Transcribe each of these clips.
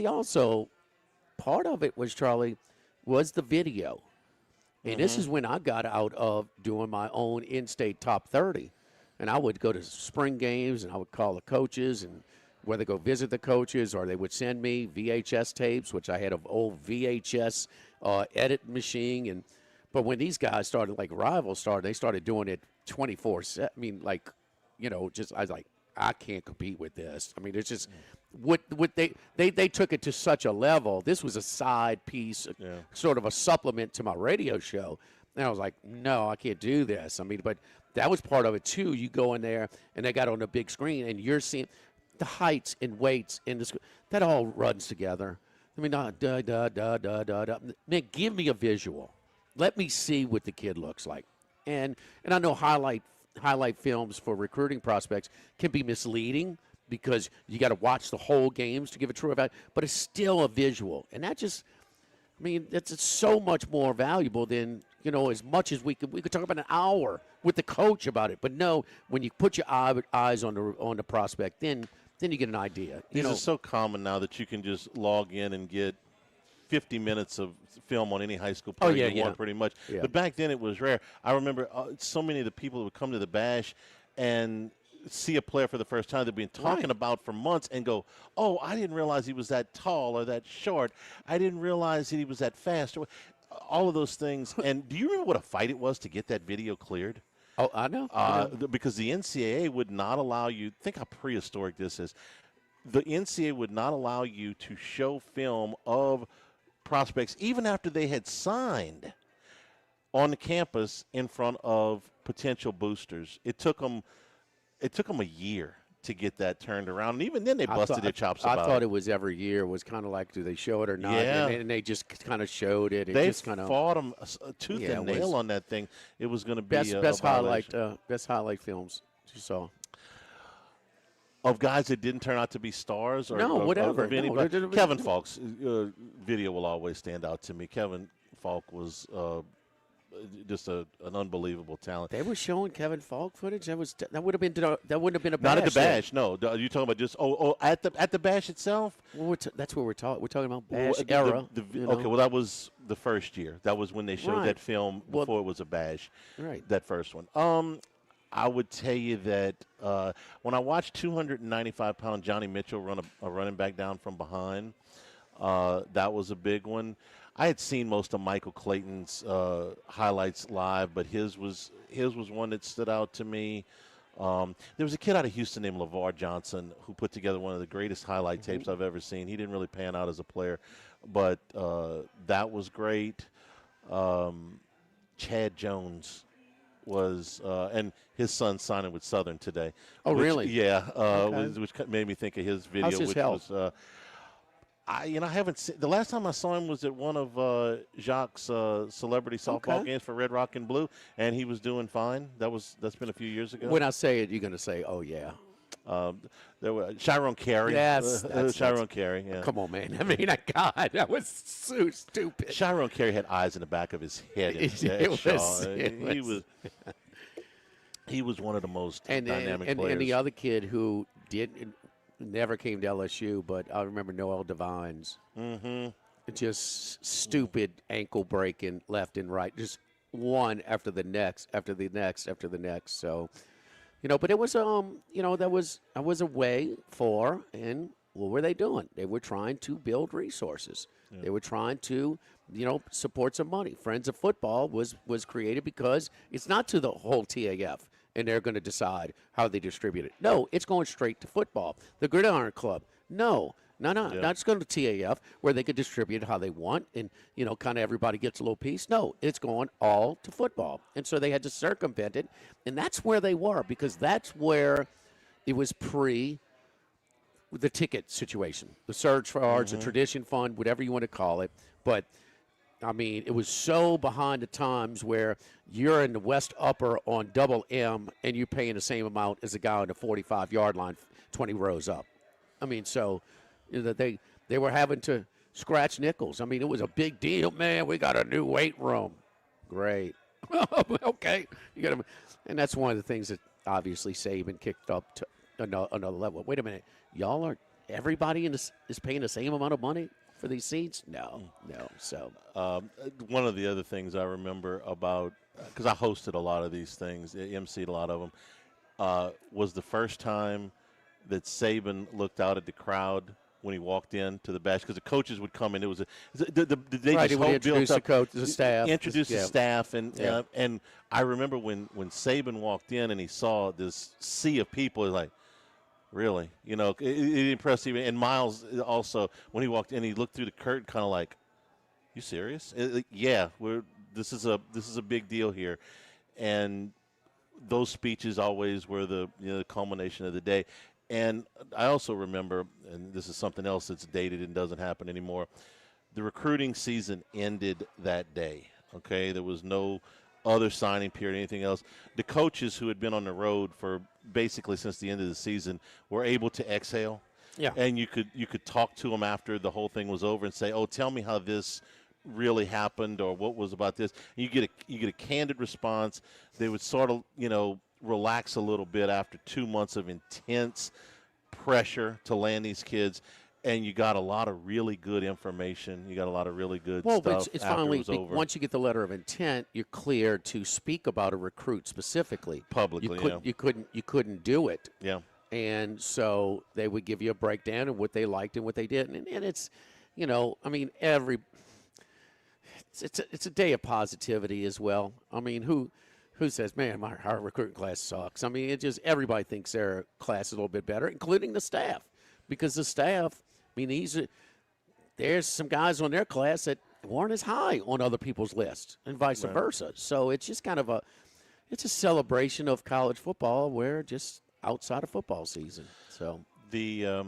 they also, part of it was, Charlie, was the video. And this is when I got out of doing my own in-state top 30. And I would go to spring games, and I would call the coaches and whether go visit the coaches, or they would send me VHS tapes, which I had an old VHS edit machine. But when these guys started, like Rivals started, they started doing it 24/7. I mean, like, just I was like, I can't compete with this. I mean, it's just what they took it to such a level. This was a side piece, sort of a supplement to my radio show. And I was like, no, I can't do this. I mean, but that was part of it too. You go in there and they got on the big screen and you're seeing the heights and weights in the that all runs together. I mean, man, give me a visual. Let me see what the kid looks like. And I know highlight films for recruiting prospects can be misleading because you got to watch the whole games to give a true value, but it's still a visual. And that just, I mean, it's so much more valuable than, as much as we could talk about an hour with the coach about it. But no, when you put your eyes on the prospect, then you get an idea. These are so common now that you can just log in and get 50 minutes of film on any high school player you want, pretty much. Yeah. But back then it was rare. I remember so many of the people that would come to the Bash and see a player for the first time they've been talking about for months and go, oh, I didn't realize he was that tall or that short. I didn't realize he was that fast. All of those things. And do you remember what a fight it was to get that video cleared? Oh, I know. Because the NCAA would not allow you – think how prehistoric this is. The NCAA would not allow you to show film of prospects even after they had signed on the campus in front of potential boosters. It took them a year to get that turned around, and even then they busted their chops about it. I thought it was every year. It was kind of like, do they show it or not? Yeah. And they just kind of showed it. They just fought them tooth and nail on that thing. It was going to be best highlight films you saw. Of guys that didn't turn out to be stars? Or whatever. Of anybody. Kevin Falk's video will always stand out to me. Kevin Falk was just an unbelievable talent. They were showing Kevin Falk footage. That would have been a bash. Not at the Bash. No, are you talking about just at the Bash itself? Well, that's what we're talking. We're talking about Bash era. Okay, well that was the first year. That was when they showed that film before it was a Bash. Right. That first one. I would tell you that when I watched 295-pound Johnny Mitchell run a running back down from behind, that was a big one. I had seen most of Michael Clayton's highlights live, but his was one that stood out to me. There was a kid out of Houston named LeVar Johnson who put together one of the greatest highlight tapes I've ever seen. He didn't really pan out as a player, but that was great. Chad Jones was and his son signing with Southern today. Oh, really? Yeah, which made me think of his video. How's his which health? was I haven't seen. The last time I saw him was at one of Jacques' celebrity softball games for Red Rock and Blue, and he was doing fine. That's been a few years ago. When I say it, you're going to say, "Oh yeah." There were Chiron Carey. Yes, Chiron Carey. Yeah. Come on, man. I mean, God, that was so stupid. Chiron Carey had eyes in the back of his head. He was one of the most dynamic players. And the other kid who never came to LSU, but I remember Noel Devines. Mm-hmm. Just stupid ankle breaking left and right, just one after the next, after the next, after the next. So, but it was that was a way for, and what were they doing? They were trying to build resources. Yeah. They were trying to, support some money. Friends of Football was created because it's not to the whole TAF. And they're going to decide how they distribute it. No, it's going straight to football. The Gridiron Club, no. That's going to TAF where they could distribute it how they want and, kind of everybody gets a little piece. No, it's going all to football. And so they had to circumvent it, and that's where they were because that's where it was pre the ticket situation, the surge for arts, the tradition fund, whatever you want to call it. But I mean, it was so behind the times where you're in the West Upper on Double M and you're paying the same amount as a guy on the 45-yard line 20 rows up. I mean, so that they were having to scratch nickels. I mean, it was a big deal. Man, we got a new weight room. Great. Okay. And that's one of the things that obviously Saban kicked up to another level. Wait a minute. Y'all are everybody is paying the same amount of money for these seats? No. So One of the other things I remember about, because I hosted a lot of these things, emceed a lot of them, was the first time that Saban looked out at the crowd when he walked in to the bash, because the coaches would come in. It was they right, just he would whole introduce built the up, coach, the staff, introduce the staff, and Yeah. and I remember when Saban walked in and he saw this sea of people, he's like, really, it impressed him. And Miles also, when he walked in, he looked through the curtain, kind of like, you serious? Yeah, this is a big deal here, and those speeches always were the the culmination of the day. And I also remember, and this is something else that's dated and doesn't happen anymore, the recruiting season ended that day. Okay, there was no other signing period, anything else. The coaches who had been on the road for basically since the end of the season were able to exhale. Yeah. And you could talk to them after the whole thing was over and say, "Oh, tell me how this really happened, or what was about this." And you get a candid response. They would sort of relax a little bit after 2 months of intense pressure to land these kids, and you got a lot of really good information. You got a lot of really good stuff. But it's after finally it was over. once you get the letter of intent, you're clear to speak about a recruit specifically. Publicly, you couldn't do it. Yeah. And so they would give you a breakdown of what they liked and what they didn't. And it's, I mean, it's a day of positivity as well. I mean, who says, man, our recruiting class sucks? I mean, everybody thinks their class is a little bit better, including the staff, because the staff, I mean, there's some guys on their class that weren't as high on other people's lists, and vice versa. So it's just kind of it's a celebration of college football. Where just outside of football season. So the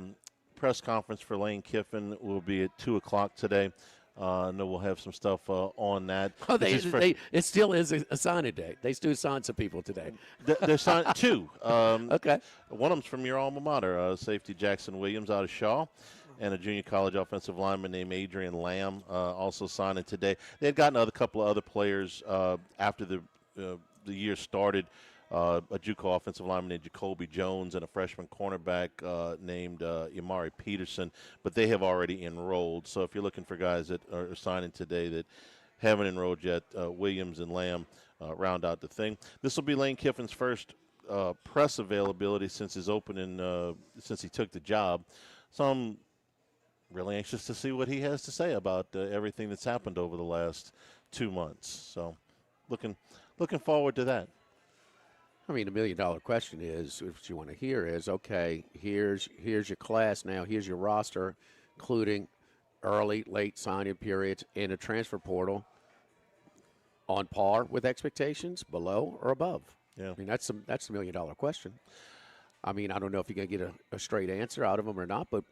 press conference for Lane Kiffin will be at 2:00 today. I know we'll have some stuff on that. Oh, it still is a signing day. They still sign some people today. They're signed two. Okay. One of them's from your alma mater, safety Jackson Williams out of Shaw, and a junior college offensive lineman named Adrian Lamb also signing today. They had gotten a couple of other players after the year started. A JUCO offensive lineman named Jacoby Jones and a freshman cornerback named Imari Peterson, but they have already enrolled. So if you're looking for guys that are signing today that haven't enrolled yet, Williams and Lamb round out the thing. This will be Lane Kiffin's first press availability since his opening, since he took the job. So I'm really anxious to see what he has to say about everything that's happened over the last 2 months. So looking forward to that. I mean, $1 million question is, what you want to hear is, okay, here's your class now, here's your roster, including early, late signing periods in a transfer portal, on par with expectations, below or above. Yeah. I mean, that's the $1 million question. I mean, I don't know if you're going to get a straight answer out of them or not, but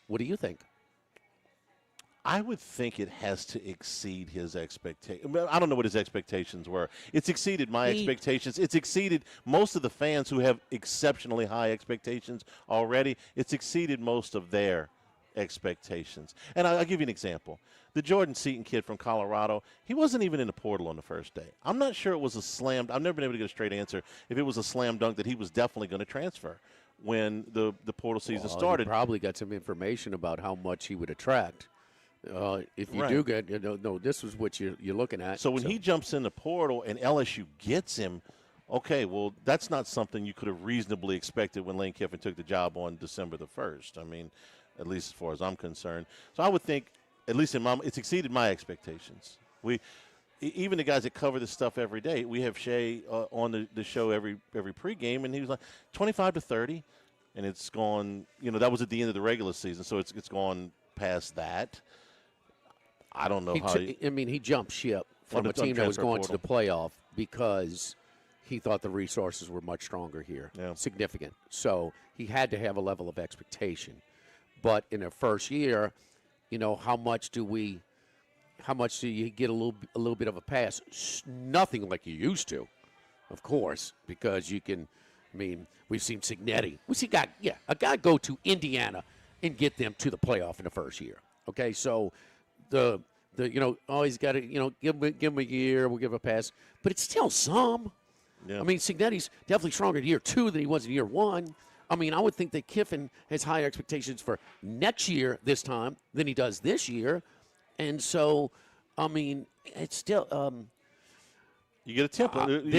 what do you think? I would think it has to exceed his expectations. I don't know what his expectations were. It's exceeded my expectations. It's exceeded most of the fans who have exceptionally high expectations already. It's exceeded most of their expectations. And I'll give you an example. The Jordan Seaton kid from Colorado, he wasn't even in the portal on the first day. I'm not sure it was a slam. I've never been able to get a straight answer if it was a slam dunk that he was definitely going to transfer when the portal season started. You probably got some information about how much he would attract. If you do get, this is what you're looking at. So when he jumps in the portal and LSU gets him, okay, well, that's not something you could have reasonably expected when Lane Kiffin took the job on December the 1st. I mean, at least as far as I'm concerned. So I would think, at least it's exceeded my expectations. Even the guys that cover this stuff every day, we have Shea on the show every pregame, and he was like 25-30, and it's gone. That was at the end of the regular season, so it's gone past that. I don't know he jumped ship from a team that was going to the playoff because he thought the resources were much stronger here, significant. So he had to have a level of expectation. But in their first year, how much do you get a little bit of a pass? Nothing like you used to, of course, because you can. I mean, we've seen Signetti. A guy go to Indiana and get them to the playoff in the first year. Okay, so he's got to give him a year, we'll give him a pass, but it's still some. Yeah. I mean, Signetti's definitely stronger in year 2 than he was in year 1. I mean, I would think that Kiffin has higher expectations for next year this time than he does this year. And so, I mean, it's still You get a template.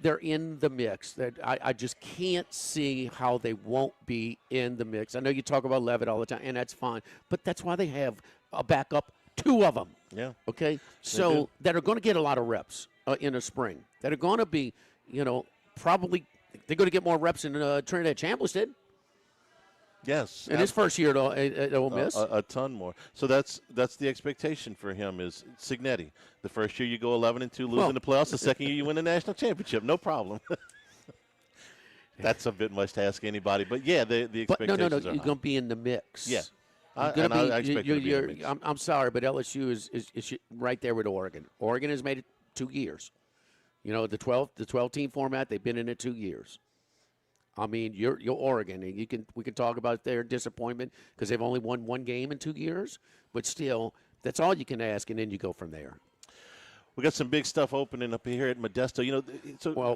they're in the mix. That I just can't see how they won't be in the mix. I know you talk about Levitt all the time, and that's fine. But that's why they have a backup, 2 of them. Yeah. Okay. So that are going to get a lot of reps in the spring. That are going to be, probably they're going to get more reps than Trinidad Chambliss did. Yes. In his first year at Ole Miss. A ton more. So that's the expectation for him is Signetti. The first year you go 11-2, losing the playoffs. The second year you win the national championship. No problem. That's a bit much to ask anybody. But, yeah, the expectations no. are You're high. going to be in the mix. Yeah. I expect you to be in the mix. I'm sorry, but LSU is right there with Oregon. Oregon has made it 2 years. The 12 team format, they've been in it 2 years. I mean, you're Oregon, and we can talk about their disappointment because they've only won 1 game in 2 years. But still, that's all you can ask, and then you go from there. We got some big stuff opening up here at Modesto.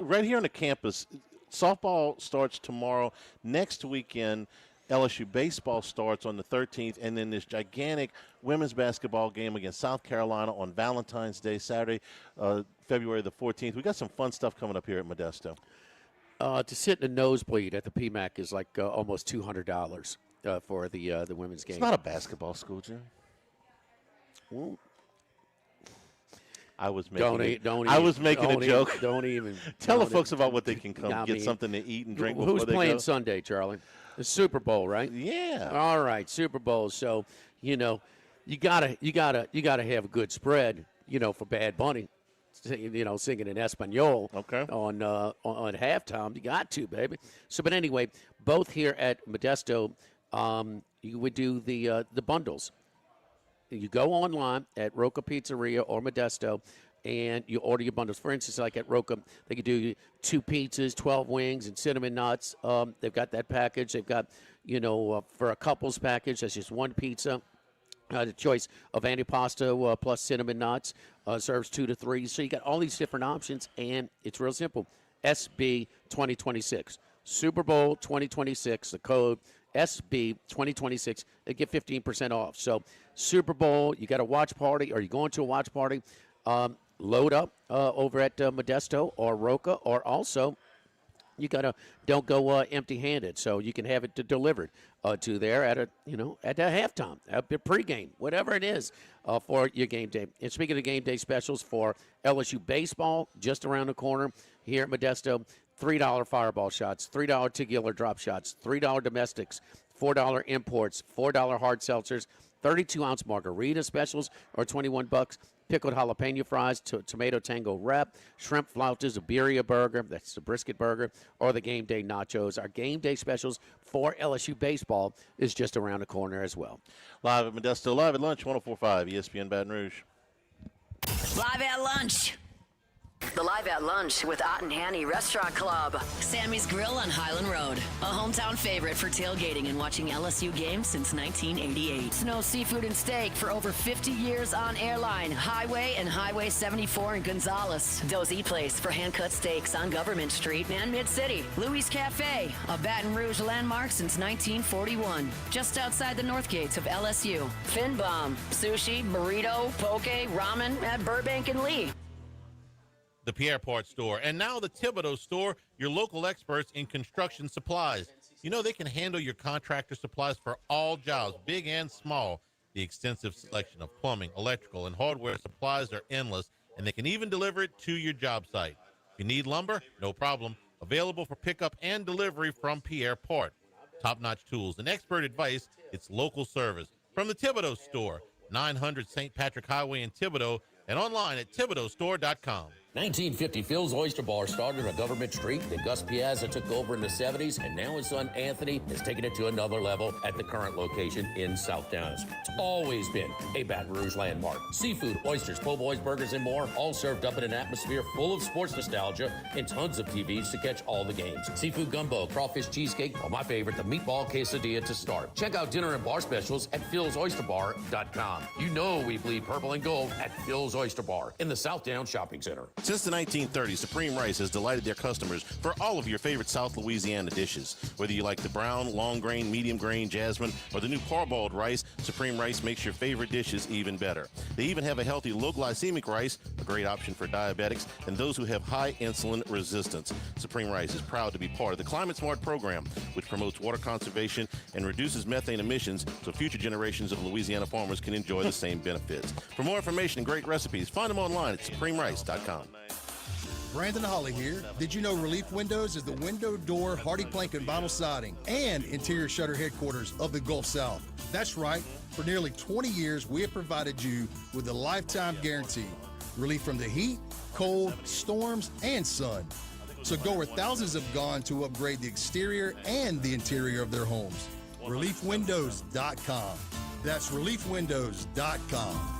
Right here on the campus, softball starts tomorrow. Next weekend, LSU baseball starts on the 13th, and then this gigantic women's basketball game against South Carolina on Valentine's Day, Saturday, February the 14th. We got some fun stuff coming up here at Modesto. To sit in a nosebleed at the PMAC is like almost $200 for the women's game. It's not a basketball school, Jim. Well, I was making a joke. Don't even tell the folks about what they can come get something to eat and drink before they go. Who's playing Sunday, Charlie? The Super Bowl, right? Yeah. All right, Super Bowl. So you gotta have a good spread, for Bad Bunny. Singing in Espanol on halftime. You got to, baby. So, but anyway, both here at Modesto, you would do the bundles. You go online at Roca Pizzeria or Modesto, and you order your bundles. For instance, like at Roca, they could do 2 pizzas, 12 wings, and cinnamon nuts. They've got that package. They've got, for a couples package, that's just 1 pizza. The choice of antipasta plus cinnamon nuts serves 2 to 3. So you got all these different options, and it's real simple. SB 2026. Super Bowl 2026, the code SB 2026. They get 15% off. So Super Bowl, you got a watch party, or you're going to a watch party, load up over at Modesto or Roca, or also you don't go empty-handed, so you can have it delivered to there at a halftime, at the pregame, whatever it is for your game day. And speaking of game day specials for LSU baseball, just around the corner here at Modesto, $3 fireball shots, $3 tequila drop shots, $3 domestics, $4 imports, $4 hard seltzers, 32-ounce margarita specials are $21. Pickled jalapeno fries, tomato tango wrap, shrimp flautas, a birria burger, that's the brisket burger, or the game day nachos. Our game day specials for LSU baseball is just around the corner as well. Live at Modesto, live at lunch, 104.5 ESPN Baton Rouge. Live at lunch. The Live at Lunch with Ott and Hanny Restaurant Club. Sammy's Grill on Highland Road. A hometown favorite for tailgating and watching LSU games since 1988. Snow Seafood and Steak for over 50 years on Airline, Highway, and Highway 74 in Gonzales. Dozy Place for hand-cut steaks on Government Street and Mid-City. Louis Cafe, a Baton Rouge landmark since 1941. Just outside the north gates of LSU. Fin Bomb, sushi, burrito, poke, ramen at Burbank and Lee. The Pierre Part Store, and now the Thibodeau Store, your local experts in construction supplies. They can handle your contractor supplies for all jobs, big and small. The extensive selection of plumbing, electrical, and hardware supplies are endless, and they can even deliver it to your job site. If you need lumber, no problem. Available for pickup and delivery from Pierre Part. Top-notch tools and expert advice, it's local service. From the Thibodeau Store, 900 St. Patrick Highway in Thibodeau, and online at thibodeaustore.com. 1950, Phil's Oyster Bar started on Government Street. Then Gus Piazza took over in the 70s, and now his son Anthony has taken it to another level at the current location in South Dallas. It's always been a Baton Rouge landmark. Seafood, oysters, po' boys, burgers, and more, all served up in an atmosphere full of sports nostalgia and tons of TVs to catch all the games. Seafood gumbo, crawfish cheesecake, or my favorite, the meatball quesadilla to start. Check out dinner and bar specials at philsoysterbar.com. You know we bleed purple and gold at Phil's Oyster Bar in the South Down Shopping Center. Since the 1930s, Supreme Rice has delighted their customers for all of your favorite South Louisiana dishes. Whether you like the brown, long grain, medium grain, jasmine, or the new parboiled rice, Supreme Rice makes your favorite dishes even better. They even have a healthy low glycemic rice, a great option for diabetics and those who have high insulin resistance. Supreme Rice is proud to be part of the Climate Smart program, which promotes water conservation and reduces methane emissions so future generations of Louisiana farmers can enjoy the same benefits. For more information and great recipes, find them online at supremerice.com. Brandon Holly here. Did you know Relief Windows is the window, door, hardy plank, and vinyl siding and interior shutter headquarters of the Gulf South? That's right. For nearly 20 years, we have provided you with a lifetime guarantee. Relief from the heat, cold, storms, and sun. So go where thousands have gone to upgrade the exterior and the interior of their homes. ReliefWindows.com. That's ReliefWindows.com.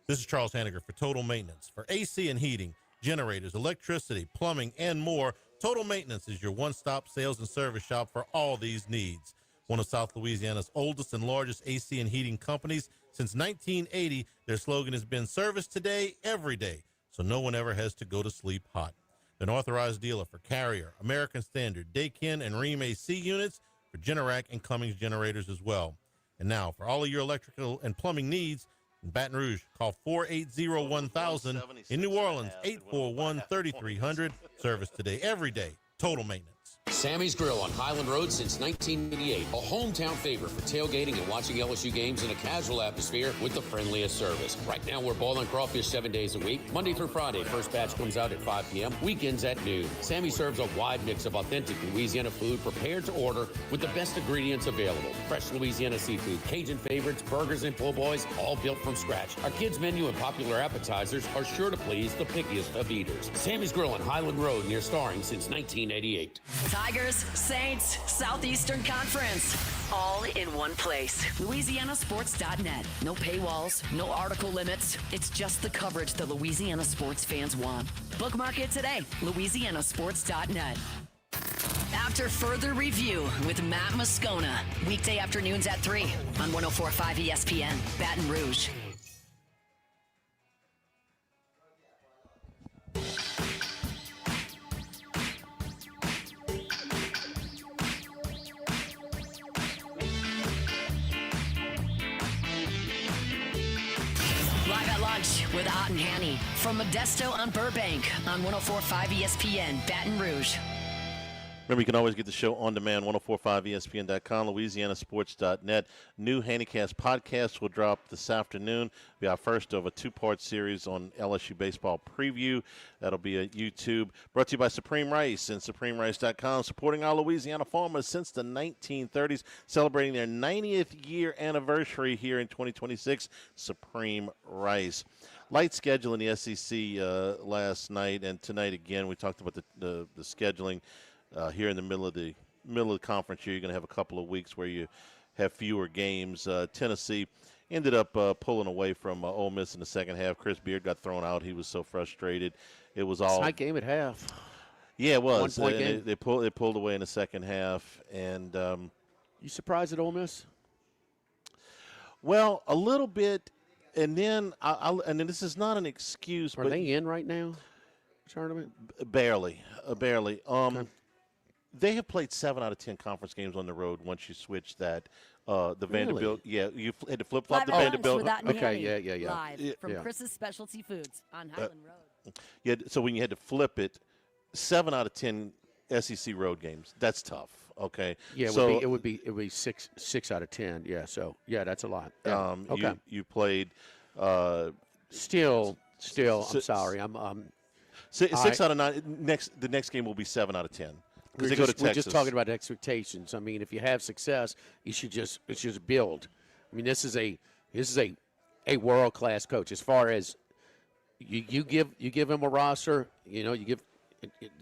This is Charles Hanniger for Total Maintenance. For AC and heating, generators, electricity, plumbing, and more, Total Maintenance is your one-stop sales and service shop for all these needs. One of South Louisiana's oldest and largest AC and heating companies. Since 1980, their slogan has been service today, every day, so no one ever has to go to sleep hot. An authorized dealer for Carrier, American Standard, Daikin, and Rheem AC units, for Generac and Cummins generators as well. And now, for all of your electrical and plumbing needs, in Baton Rouge, call 480-1000. In New Orleans, 841-3300. Service today, every day. Total Maintenance. Sammy's Grill on Highland Road since 1988. A hometown favorite for tailgating and watching LSU games in a casual atmosphere with the friendliest service. Right now, we're boiling crawfish 7 days a week, Monday through Friday. First batch comes out at 5 p.m., weekends at noon. Sammy serves a wide mix of authentic Louisiana food prepared to order with the best ingredients available. Fresh Louisiana seafood, Cajun favorites, burgers, and po' boys, all built from scratch. Our kids' menu and popular appetizers are sure to please the pickiest of eaters. Sammy's Grill on Highland Road near Starring since 1988. Tigers, Saints, Southeastern Conference. All in one place. LouisianaSports.net. No paywalls, no article limits. It's just the coverage the Louisiana sports fans want. Bookmark it today. LouisianaSports.net. After further review with Matt Moscona. Weekday afternoons at 3 on 104.5 ESPN, Baton Rouge. With Ott and Hanny from Modesto on Burbank on 104.5 ESPN, Baton Rouge. Remember, you can always get the show on demand, 1045ESPN.com, LouisianaSports.net. New Handycast podcast will drop this afternoon. It'll be our first of a two-part series on LSU baseball preview. That'll be at YouTube. Brought to you by Supreme Rice and SupremeRice.com, supporting our Louisiana farmers since the 1930s, celebrating their 90th year anniversary here in 2026. Supreme Rice. Light schedule in the SEC last night and tonight again. We talked about the scheduling. Here in the middle of the conference year, you're going to have a couple of weeks where you have fewer games. Tennessee ended up pulling away from Ole Miss in the second half. Chris Beard got thrown out. He was so frustrated. It was all tight game at half. Yeah, it was. 1 point game. They pulled away in the second half. And you surprised at Ole Miss? Well, a little bit. And then and then this is not an excuse. Are they in right now? Tournament? Barely. Okay. They have played 7 out of 10 conference games on the road once you switch that. The Vanderbilt, yeah, you had to flip-flop the Vanderbilt. Okay, yeah. Live from Chris's Specialty Foods on Highland Road. Yeah, so when you had to flip it, 7 out of 10 SEC road games, that's tough. Okay. Yeah, so it would be 6 out of 10. Yeah, so yeah, that's a lot. Yeah. Okay. You played. Still, I'm sorry. I'm 6 out of 9. The next game will be 7 out of 10. Because they go to Texas. We're just talking about expectations. I mean, if you have success, you should just build. I mean, this is a world class coach. As far as you give him a roster, you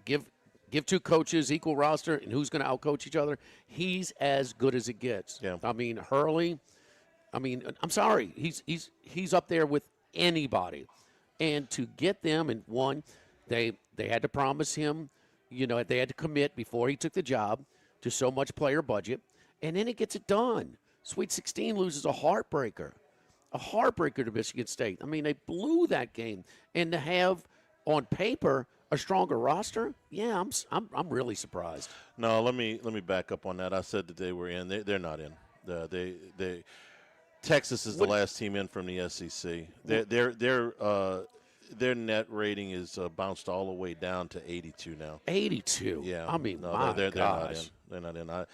give two coaches equal roster, and who's going to outcoach each other? He's as good as it gets. Yeah. I mean, Hurley. I mean, I'm sorry. He's up there with anybody, and to get them, and one, they had to promise him. They had to commit before he took the job to so much player budget, and then he gets it done. Sweet 16 loses a heartbreaker. a heartbreaker to Michigan State. I mean, they blew that game, and to have on paper a stronger roster, yeah, I'm really surprised. No, let me back up on that. I said that they were in. They're not in. They Texas is the last team in from the SEC. Their net rating is bounced all the way down to 82 now. 82. Yeah, I mean, no, my they're not in. gosh. They're not in. I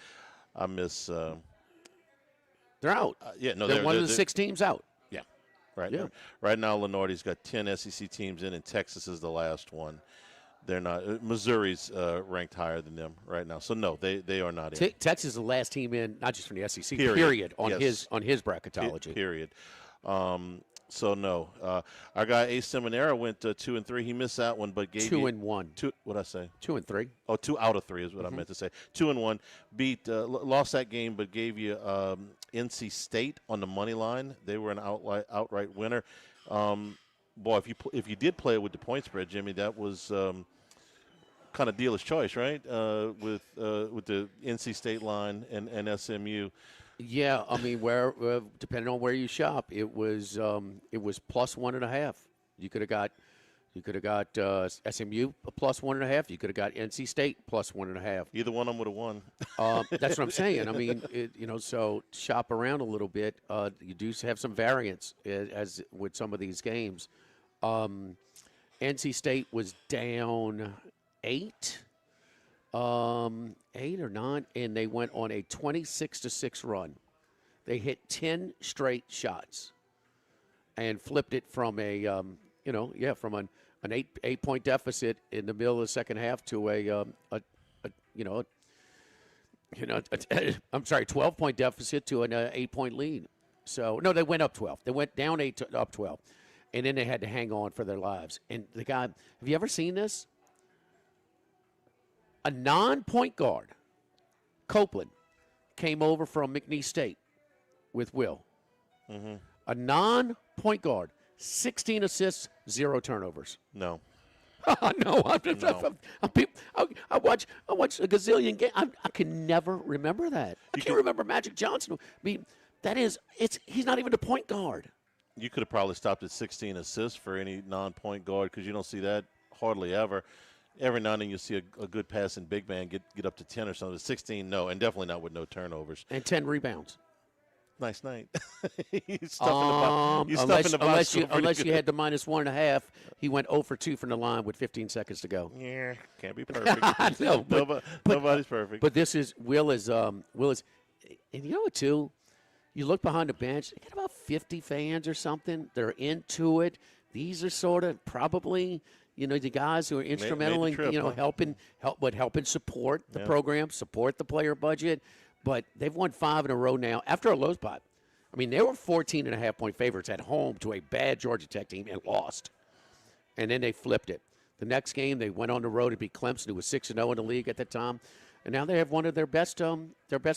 miss. They're out. Yeah, no, they're one of the 6 teams out. Yeah, right. Yeah. Right now, Lenardi's got 10 SEC teams in, and Texas is the last one. They're not. Missouri's ranked higher than them right now. So no, they are not in. Texas is the last team in, not just from the SEC. Period. On Yes. his bracketology. Period. So no, our guy Ace Seminara went 2-3. He missed that one, but gave 2-1. What'd I say? 2-3. Oh, 2 out of 3 is what I meant to say. 2-1. Lost that game, but gave you NC State on the money line. They were an outright winner. Boy, if you did play it with the point spread, Jimmy, that was kind of dealer's choice, right? With the NC State line and SMU. Yeah, I mean, where depending on where you shop, it was plus 1.5. You could have got SMU a plus 1.5. You could have got NC State plus 1.5. Either one of them would have won. That's what I'm saying. I mean, so shop around a little bit. You do have some variance as with some of these games. NC State was down 8. 8 or 9, and they went on a 26-6 run. They hit 10 straight shots and flipped it from from an 8-point deficit in the middle of the second half to a 12-point deficit to an 8-point lead. So no, they went up 12. They went down 8 to up 12, and then they had to hang on for their lives. And the guy, have you ever seen this? A non-point guard, Copeland, came over from McNeese State with Will. Mm-hmm. A non-point guard, 16 assists, 0 turnovers. No. No, I watch a gazillion games. I can never remember that. I can't remember Magic Johnson. I mean, he's not even a point guard. You could have probably stopped at 16 assists for any non-point guard because you don't see that hardly ever. Every now and then you see a good pass in big man get up to 10 or something. 16, no, and definitely not with no turnovers. And 10 rebounds. Nice night. Unless you had the minus 1.5, he went 0 for 2 from the line with 15 seconds to go. Yeah, can't be perfect. No, nobody's perfect. But Will is, and you know what too? You look behind the bench, they got about 50 fans or something. They're into it. These are sort of probably, the guys who are instrumental in, helping support the program, support the player budget. But they've won 5 in a row now after a low spot. I mean, they were 14.5-point favorites at home to a bad Georgia Tech team and lost. And then they flipped it. The next game, they went on the road to beat Clemson, who was 6-0 in the league at the time. And now they have one of their best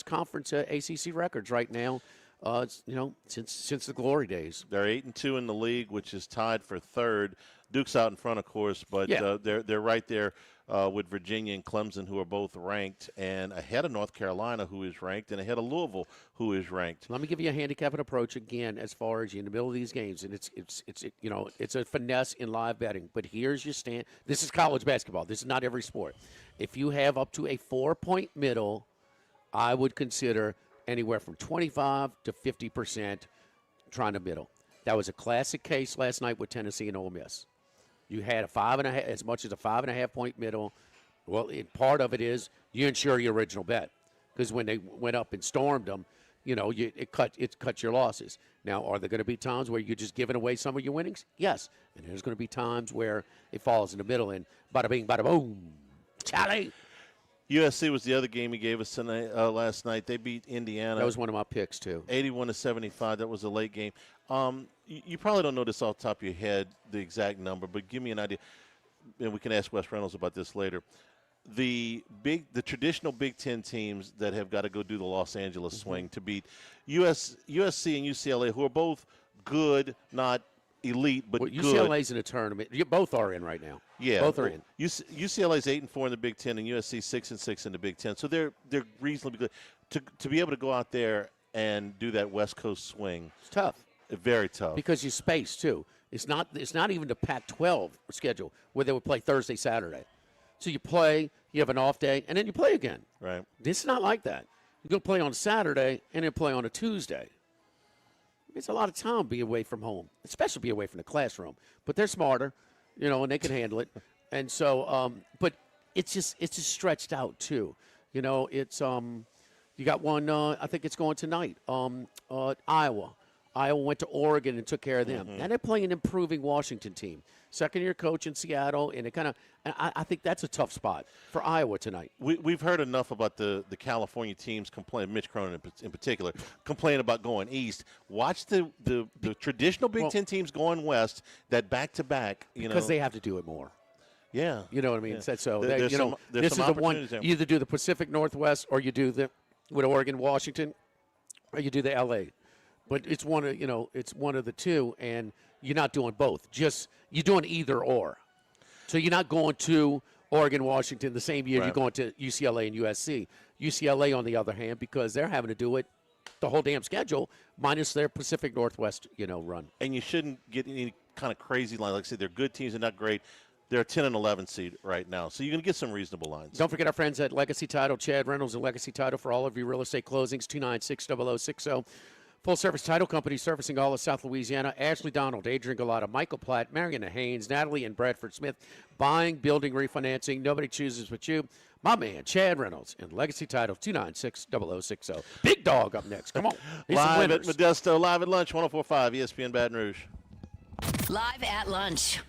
conference ACC records right now. Since the glory days. They're 8-2 in the league, which is tied for third. Duke's out in front, of course, but they're right there with Virginia and Clemson, who are both ranked, and ahead of North Carolina, who is ranked, and ahead of Louisville, who is ranked. Let me give you a handicapping approach again, as far as you in the middle of these games, and it's a finesse in live betting. But here's your stand. This is college basketball. This is not every sport. If you have up to a 4-point middle, I would consider anywhere from 25 to 50% trying to middle. That was a classic case last night with Tennessee and Ole Miss. You had as much as a 5.5-point middle. Well, part of it is you insure your original bet, because when they went up and stormed them, it cut your losses. Now, are there going to be times where you're just giving away some of your winnings? Yes, and there's going to be times where it falls in the middle and bada bing, bada boom, Charlie. USC was the other game he gave us tonight, last night. They beat Indiana. That was one of my picks, too. 81-75. That was a late game. You probably don't know this off the top of your head, the exact number, but give me an idea. And we can ask Wes Reynolds about this later. The traditional Big Ten teams that have got to go do the Los Angeles swing to beat USC and UCLA, who are both good, not elite, but good. UCLA's in a tournament. Both are in right now. Yeah, both are in. UCLA's 8-4 in the Big Ten, and USC 6-6 in the Big Ten. So they're reasonably good. To be able to go out there and do that West Coast swing, it's tough. Very tough. because you space too. It's not even the Pac-12 schedule where they would play Thursday, Saturday. So you play, you have an off day, and then you play again. Right. It's not like that. You go play on Saturday and then play on a Tuesday. It's a lot of time to be away from home, especially be away from the classroom. But they're smarter, and they can handle it. And so, but it's just stretched out too. It's you got one. I think it's going tonight. Iowa. Iowa went to Oregon and took care of them. Now they're playing an improving Washington team. Second-year coach in Seattle, and I think that's a tough spot for Iowa tonight. We've heard enough about the California teams complain, Mitch Cronin in particular, complain about going east. Watch the traditional Big Ten teams going west, that back-to-back, Because they have to do it more. Yeah. You know what I mean? Yeah. So, There's some this is the one, opportunities there. you either do the Pacific Northwest or you do with Oregon, Washington, or you do the L.A. But it's one of the two, and you're not doing both. You're doing either or. So you're not going to Oregon, Washington the same year Right. you're going to UCLA and USC. UCLA, on the other hand, because they're having to do it the whole damn schedule, minus their Pacific Northwest, run. And you shouldn't get any kind of crazy line. Like I said, they're good teams. They're not great. They're a 10 and 11 seed right now. So you're going to get some reasonable lines. Don't forget our friends at Legacy Title, Chad Reynolds and Legacy Title for all of your real estate closings, 296-0060. Full-service title company servicing all of South Louisiana. Ashley Donald, Adrian Galata, Michael Platt, Marion Haynes, Natalie and Bradford Smith. Buying, building, refinancing. Nobody chooses but you. My man, Chad Reynolds, and Legacy Title, 296-0060. Big Dog up next. Come on. Here's some Live at winners. Modesto, live at lunch, 104.5 ESPN Baton Rouge. Live at lunch.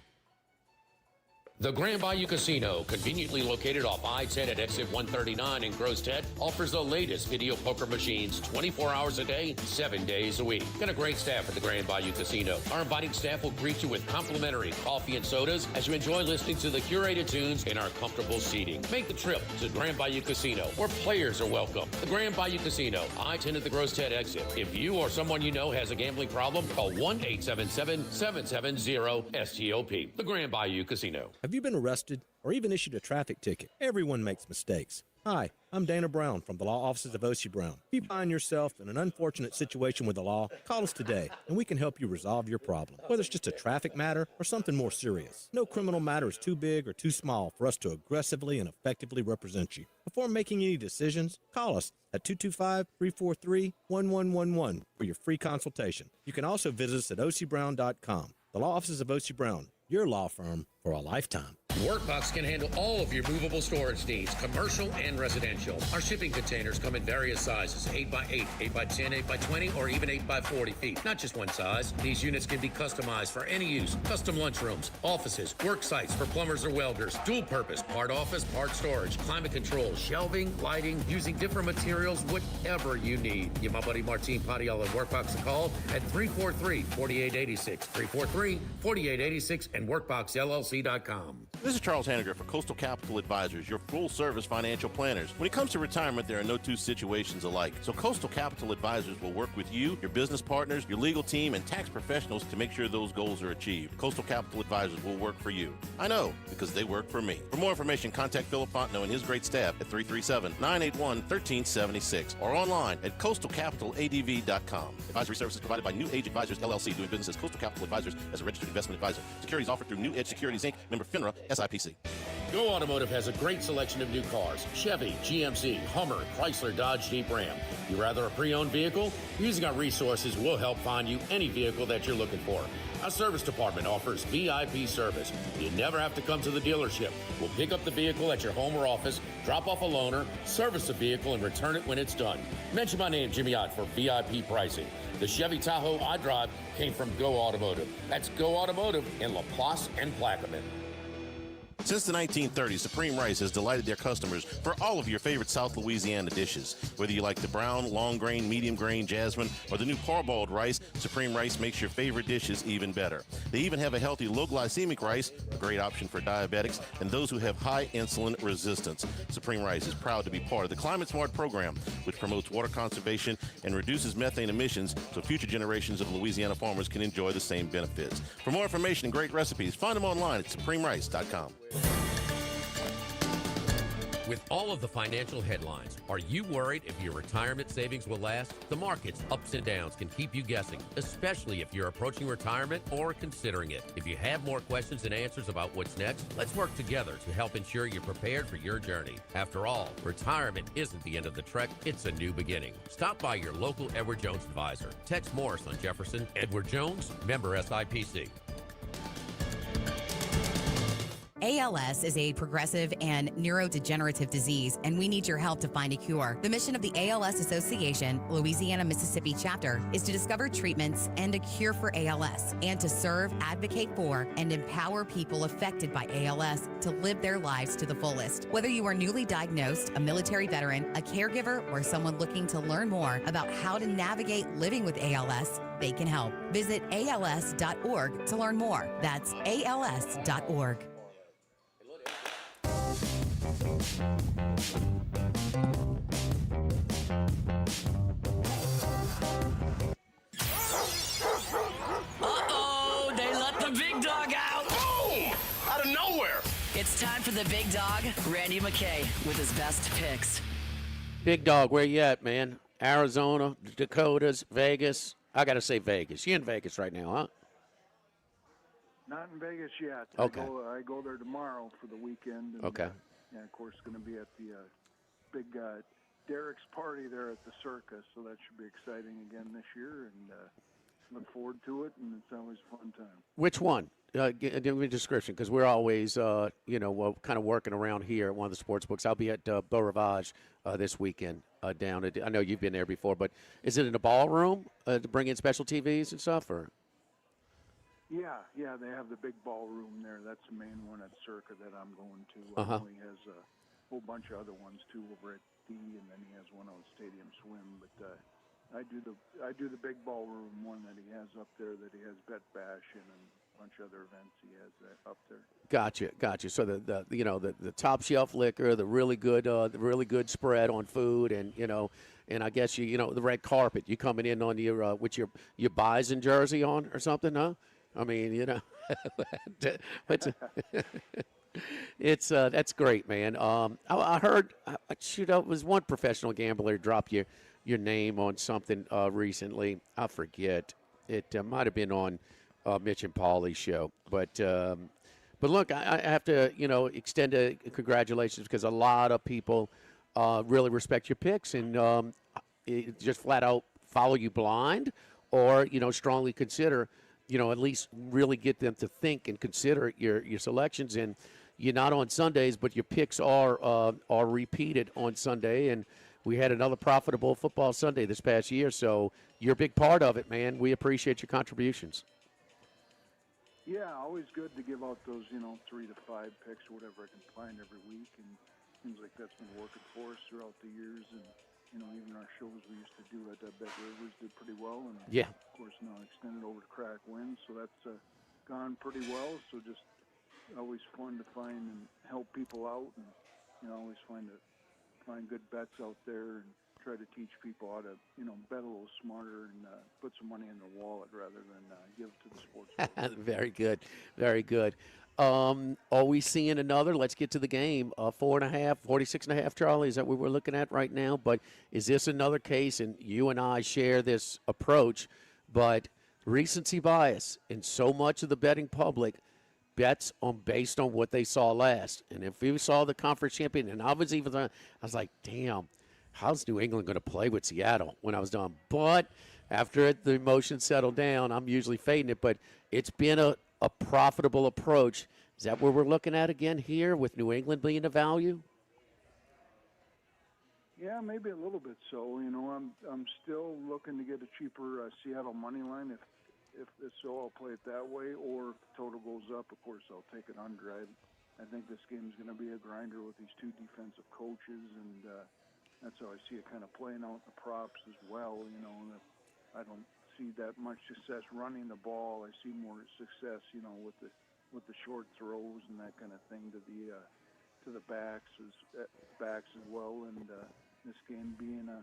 The Grand Bayou Casino, conveniently located off I-10 at exit 139 in Grostead, offers the latest video poker machines 24 hours a day, 7 days a week. Got a great staff at the Grand Bayou Casino. Our inviting staff will greet you with complimentary coffee and sodas as you enjoy listening to the curated tunes in our comfortable seating. Make the trip to Grand Bayou Casino, where players are welcome. The Grand Bayou Casino, I-10 at the Grostead exit. If you or someone you know has a gambling problem, call 1-877-770-STOP. The Grand Bayou Casino. Have you been arrested or even issued a traffic ticket? Everyone makes mistakes. Hi, I'm Dana Brown from the law offices of O.C. Brown. If you find yourself in an unfortunate situation with the law, call us today and we can help you resolve your problem, whether it's just a traffic matter or something more serious. No criminal matter is too big or too small for us to aggressively and effectively represent you. Before making any decisions, call us at 225-343-1111 for your free consultation. You can also visit us at ocbrown.com. The law offices of O.C. Brown, your law firm for a lifetime. Workbox can handle all of your movable storage needs, commercial and residential. Our shipping containers come in various sizes, 8x8, 8x10, 8x20, or even 8x40 feet. Not just one size. These units can be customized for any use. Custom lunchrooms, offices, work sites for plumbers or welders, dual purpose, part office, part storage, climate control, shelving, lighting, using different materials, whatever you need. Give my buddy Martin Padiella at Workbox a call at 343-4886, 343-4886, and WorkboxLLC.com. This is Charles Hanniger for Coastal Capital Advisors, your full-service financial planners. When it comes to retirement, there are no two situations alike. So Coastal Capital Advisors will work with you, your business partners, your legal team, and tax professionals to make sure those goals are achieved. Coastal Capital Advisors will work for you. I know, because they work for me. For more information, contact Philip Fontenot and his great staff at 337-981-1376 or online at coastalcapitaladv.com. Advisory services provided by New Age Advisors, LLC, doing business as Coastal Capital Advisors as a registered investment advisor. Securities offered through New Edge Securities, Inc., member FINRA, SIPC. Go Automotive has a great selection of new cars. Chevy, GMC, Hummer, Chrysler, Dodge, Jeep, Ram. You rather a pre-owned vehicle? Using our resources will help find you any vehicle that you're looking for. Our service department offers VIP service. You never have to come to the dealership. We'll pick up the vehicle at your home or office, drop off a loaner, service the vehicle, and return it when it's done. Mention my name, Jimmy Ott, for VIP pricing. The Chevy Tahoe I drive came from Go Automotive. That's Go Automotive in LaPlace and Plaquemine. Since the 1930s, Supreme Rice has delighted their customers for all of your favorite South Louisiana dishes. Whether you like the brown, long grain, medium grain, jasmine, or the new parboiled rice, Supreme Rice makes your favorite dishes even better. They even have a healthy low glycemic rice, a great option for diabetics and those who have high insulin resistance. Supreme Rice is proud to be part of the Climate Smart program, which promotes water conservation and reduces methane emissions so future generations of Louisiana farmers can enjoy the same benefits. For more information and great recipes, find them online at supremerice.com. With all of the financial headlines, are you worried if your retirement savings will last? The market's ups and downs can keep you guessing, especially if you're approaching retirement or considering it. If you have more questions than answers about what's next, let's work together to help ensure you're prepared for your journey. After all, retirement isn't the end of the trek, it's a new beginning. Stop by your local Edward Jones advisor. Tex Morris on Jefferson. Edward Jones, member SIPC. ALS is a progressive and neurodegenerative disease, and we need your help to find a cure. The mission of the ALS Association, Louisiana-Mississippi chapter, is to discover treatments and a cure for ALS, and to serve, advocate for, and empower people affected by ALS to live their lives to the fullest. Whether you are newly diagnosed, a military veteran, a caregiver, or someone looking to learn more about how to navigate living with ALS, they can help. Visit als.org to learn more. That's als.org. Uh-oh, they let the big dog out. Boom! Out of nowhere. It's time for the big dog, Randy McKay, with his best picks. Big dog, where you at, man? Arizona, Dakotas, Vegas. I got to say Vegas. You in Vegas right now, huh? Not in Vegas yet. Okay. I go there tomorrow for the weekend. And, Okay. Yeah, of course, going to be at the big Derek's party there at the circus, so that should be exciting again this year, and look forward to it, and it's always a fun time. Which one? Give me a description, because we're always, kind of working around here at one of the sports books. I'll be at Beau Rivage this weekend down at, I know you've been there before, but is it in a ballroom to bring in special TVs and stuff, or? Yeah, they have the big ballroom there. That's the main one at Circa that I'm going to. Uh-huh. He has a whole bunch of other ones too over at D, and then he has one on Stadium Swim. But I do the big ballroom one that he has up there, that he has Bet Bash in, and a bunch of other events he has up there. Gotcha. So the top shelf liquor, the really good spread on food, and and I guess the red carpet. You coming in on your with your Bison jersey on or something, huh? I mean, but it's that's great, man. I heard, it was one professional gambler drop your name on something recently. I forget. It might have been on Mitch and Paulie's show, but look, I have to extend a congratulations, because a lot of people really respect your picks and just flat out follow you blind, or strongly consider. At least really get them to think and consider your selections. And you're not on Sundays, but your picks are repeated on Sunday. And we had another profitable football Sunday this past year, so you're a big part of it, man. We appreciate your contributions. Yeah, always good to give out those 3 to 5 picks or whatever I can find every week, and seems like that's been working for us throughout the years. And even our shows we used to do at Bet Rivers did pretty well, and yeah, of course now extended over to Crack Wins, so that's gone pretty well. So just always fun to find and help people out, and always find good bets out there, and try to teach people how to bet a little smarter and put some money in their wallet rather than give it to the sports. Very good, very good. Are we seeing another? Let's get to the game. 4.5, 46.5, Charlie, is that what we're looking at right now? But is this another case, and you and I share this approach, but recency bias in so much of the betting public bets based on what they saw last. And if we saw the conference champion, and I was like, damn, how's New England going to play with Seattle when I was done? But after the emotion settled down, I'm usually fading it. But it's been a profitable approach. Is that what we're looking at again here, with New England being a value? Yeah, maybe a little bit so. I'm still looking to get a cheaper Seattle money line. If so, I'll play it that way. Or if the total goes up, of course, I'll take it under. I think this game's going to be a grinder with these two defensive coaches, and that's how I see it kind of playing out in the props as well. I don't see that much success running the ball. I see more success, with the short throws and that kind of thing to the backs as well. And this game being a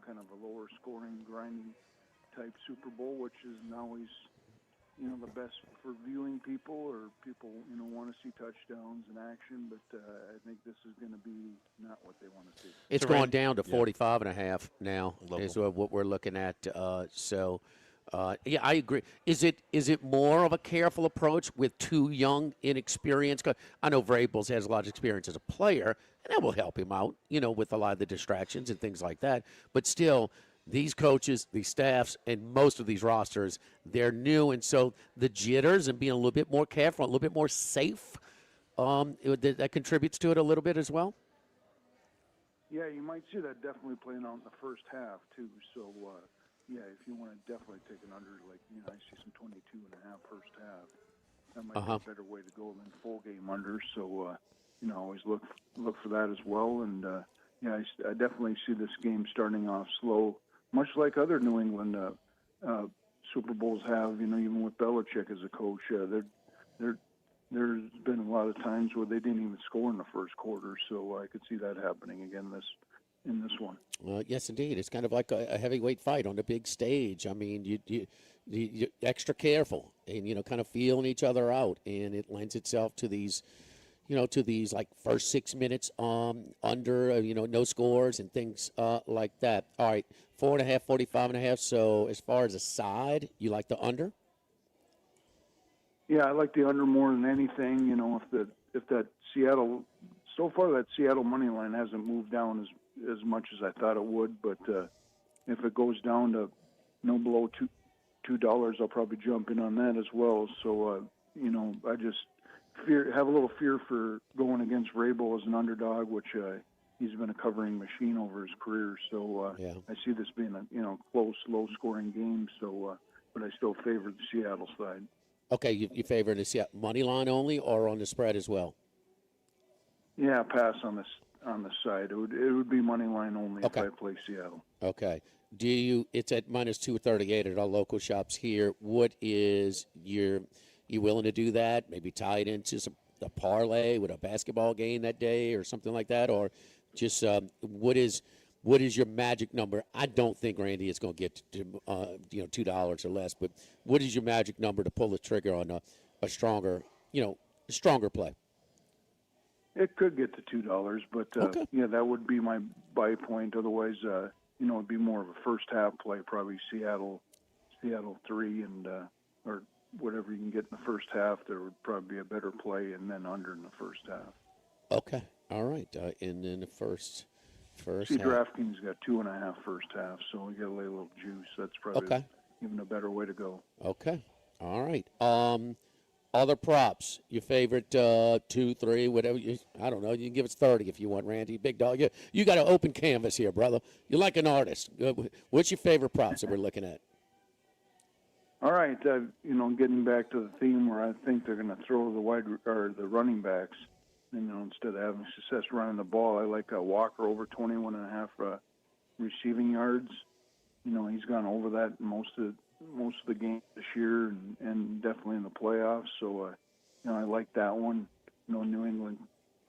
kind of a lower scoring, grinding type Super Bowl, which is always the best for viewing people, or people, want to see touchdowns in action. But I think this is going to be not what they want to see. It's So, gone Randy- down to yeah. 45.5 now. Is what we're looking at. Yeah, I agree. Is it more of a careful approach with two young, inexperienced? 'Cause I know Vrabels has a lot of experience as a player, and that will help him out, with a lot of the distractions and things like that. But still, these coaches, these staffs, and most of these rosters, they're new, and so the jitters and being a little bit more careful, a little bit more safe, that contributes to it a little bit as well. Yeah, you might see that definitely playing out in the first half too. So, yeah, if you want to definitely take an under, like I see some 22.5 first half. That might be a better way to go than full game under. So, always look for that as well. And yeah, I definitely see this game starting off slow, much like other New England Super Bowls have. Even with Belichick as a coach, there's been a lot of times where they didn't even score in the first quarter, so I could see that happening again in this one. Yes, indeed. It's kind of like a heavyweight fight on the big stage. I mean, you're extra careful and, kind of feeling each other out, and it lends itself to these, like first 6 minutes under, no scores and things like that. All right, 4.5, 45.5. So as far as a side, you like the under? Yeah, I like the under more than anything. If that Seattle, so far that Seattle money line hasn't moved down as much as I thought it would. But if it goes down to below $2, I'll probably jump in on that as well. So I just have a little fear for going against Vrabel as an underdog, which he's been a covering machine over his career. So I see this being a close, low scoring game. So, but I still favor the Seattle side. Okay, you favor the money line only or on the spread as well? Yeah, pass on the side. It would be money line only if I play Seattle. Okay. It's at -238 at our local shops here. What is you willing to do that? Maybe tie it into a parlay with a basketball game that day or something like that, or just what is your magic number? I don't think, Randy, it's going to get to $2 or less. But what is your magic number to pull the trigger on a stronger play? It could get to $2, but yeah, that would be my buy point. Otherwise, it'd be more of a first half play, probably Seattle 3 and or whatever you can get in the first half. There would probably be a better play, and then under in the first half. Okay, all right, and then the first. See, DraftKings got 2.5 first half, so we got to lay a little juice. That's probably even a better way to go. Okay, all right. Other props, your favorite 2, 3, whatever. I don't know. You can give us 30 if you want, Randy. Big dog. You got an open canvas here, brother. You're like an artist. What's your favorite props that we're looking at? All right, getting back to the theme where I think they're going to throw the running backs. Instead of having success running the ball, I like Walker over 21.5 receiving yards. He's gone over that most of the games this year, and definitely in the playoffs. So, I like that one. New England.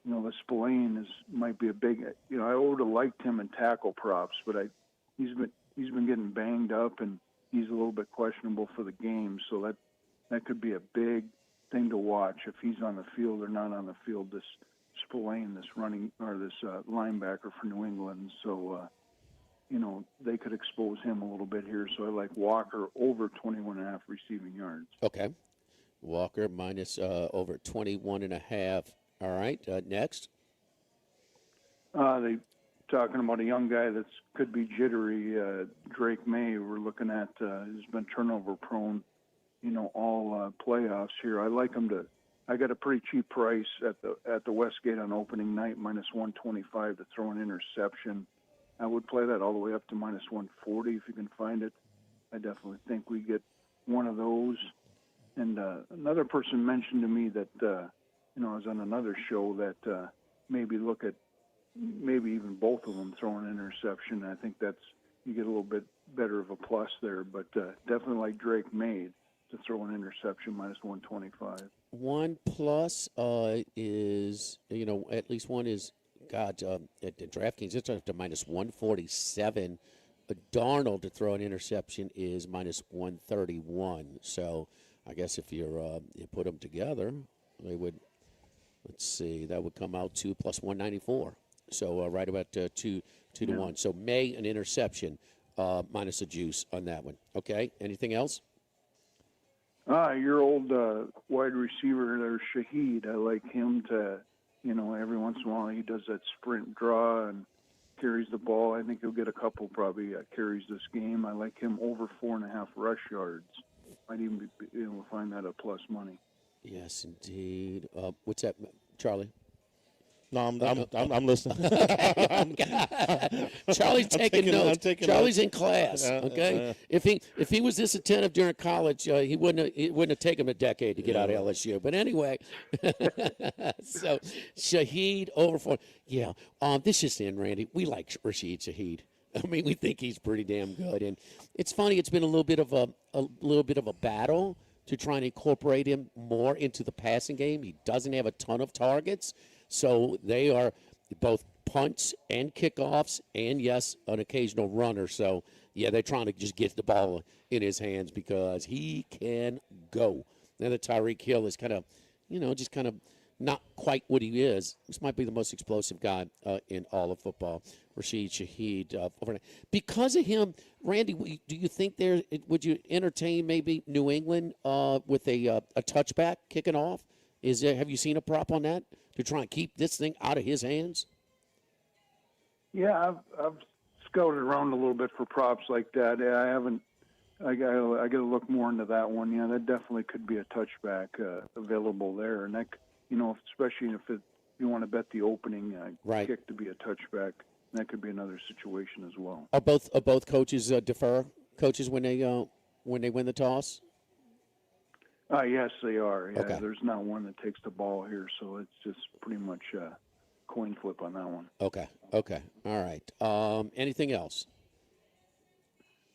The Spillane might be a big. I would have liked him in tackle props, but he's been getting banged up, and he's a little bit questionable for the game. So that could be a big thing to watch if he's on the field or not on the field. This Spillane, this linebacker for New England. So, they could expose him a little bit here. So I like Walker over 21.5 receiving yards. Okay. Walker minus over 21.5. All right. Next. They talking about a young guy that could be jittery. Drake May. We're looking at. Has been turnover prone. All playoffs here. I like him to. I got a pretty cheap price at the Westgate on opening night, -125 to throw an interception. I would play that all the way up to -140 if you can find it. I definitely think we get one of those. And another person mentioned to me that I was on another show that maybe look at maybe even both of them throwing an interception. I think you get a little bit better of a plus there, but definitely like Drake May to throw an interception -125. One plus is, at least one is, at the DraftKings, it's up to -147. Darnold to throw an interception is -131. So I guess if you put them together, they would. Let's see, that would come out 2 plus 194. So right about two to one. So May an interception minus a juice on that one. Okay. Anything else? Your old wide receiver there, Shaheed. I like him to, every once in a while he does that sprint draw and carries the ball. I think he'll get a couple probably carries this game. I like him over 4.5 rush yards. Might even be able to find that at plus money. Yes, indeed. What's that, Charlie? No, I'm listening. Charlie's taking notes. Charlie's notes. in class. Okay, if he was this attentive during college, he wouldn't have taken him a decade to get out of LSU. But anyway, so Shaheed over 4. Yeah, this just in, Randy. We like Rashid Shaheed. I mean, we think he's pretty damn good, and it's funny. It's been a little bit of a battle to try and incorporate him more into the passing game. He doesn't have a ton of targets. So they are both punts and kickoffs and, yes, an occasional runner. So, yeah, they're trying to just get the ball in his hands because he can go. Now that Tyreek Hill is kind of, just kind of not quite what he is. This might be the most explosive guy in all of football, Rashid Shaheed. Because of him, Randy, do you think would you entertain maybe New England with a touchback kicking off? Have you seen a prop on that to try and keep this thing out of his hands? Yeah, I've scouted around a little bit for props like that. Yeah, I haven't. I got to look more into that one. Yeah, that definitely could be a touchback available there, and that, especially if you want to bet the opening kick to be a touchback, that could be another situation as well. Are both coaches defer coaches when they win the toss? Yes, they are. Yeah, Okay. There's not one that takes the ball here, so it's just pretty much a coin flip on that one. Okay. All right. Anything else?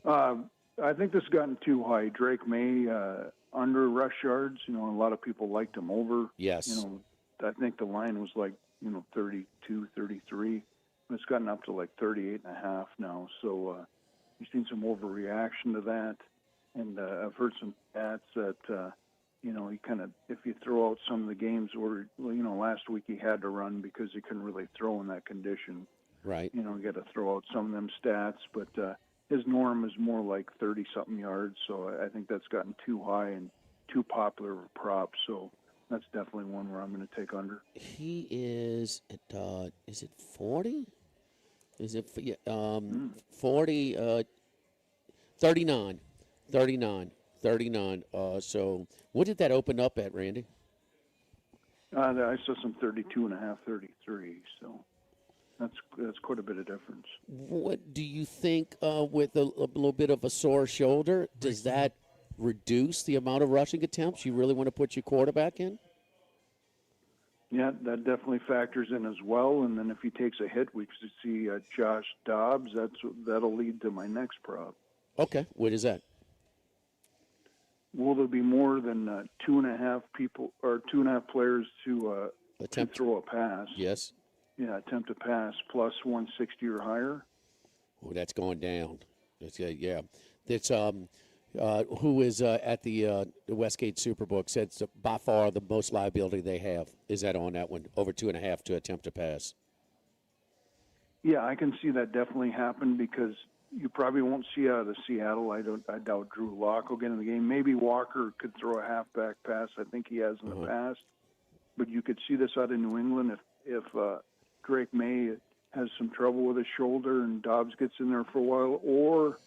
I think this has gotten too high. Drake May under rush yards. A lot of people liked him over. Yes. I think the line was like 32, 33. It's gotten up to like 38.5 now. So you've seen some overreaction to that, and I've heard some stats that. He kind of, if you throw out some of the games where, last week he had to run because he couldn't really throw in that condition. Right. You got to throw out some of them stats, but his norm is more like 30-something yards, so I think that's gotten too high and too popular of a prop, so that's definitely one where I'm going to take under. He is at, is it 40? Is it 40, 39. 39. So what did that open up at, Randy? I saw some 32.5, 33. So that's quite a bit of difference. What do you think with a little bit of a sore shoulder? Does that reduce the amount of rushing attempts you really want to put your quarterback in? Yeah, that definitely factors in as well. And then if he takes a hit, we could see Josh Dobbs. That'll lead to my next prop. Okay, what is that? Will there be more than 2.5 people or 2.5 players to throw a pass? Yes. Yeah, attempt a pass plus 160 or higher. Oh, that's going down. Yeah. That's who is at the Westgate Superbook said it's by far the most liability they have. Is that on that one? Over 2.5 to attempt a pass. Yeah, I can see that definitely happen because you probably won't see out of Seattle. I doubt Drew Lock will get in the game. Maybe Walker could throw a halfback pass. I think he has in the past. But you could see this out of New England if Drake May has some trouble with his shoulder and Dobbs gets in there for a while. Or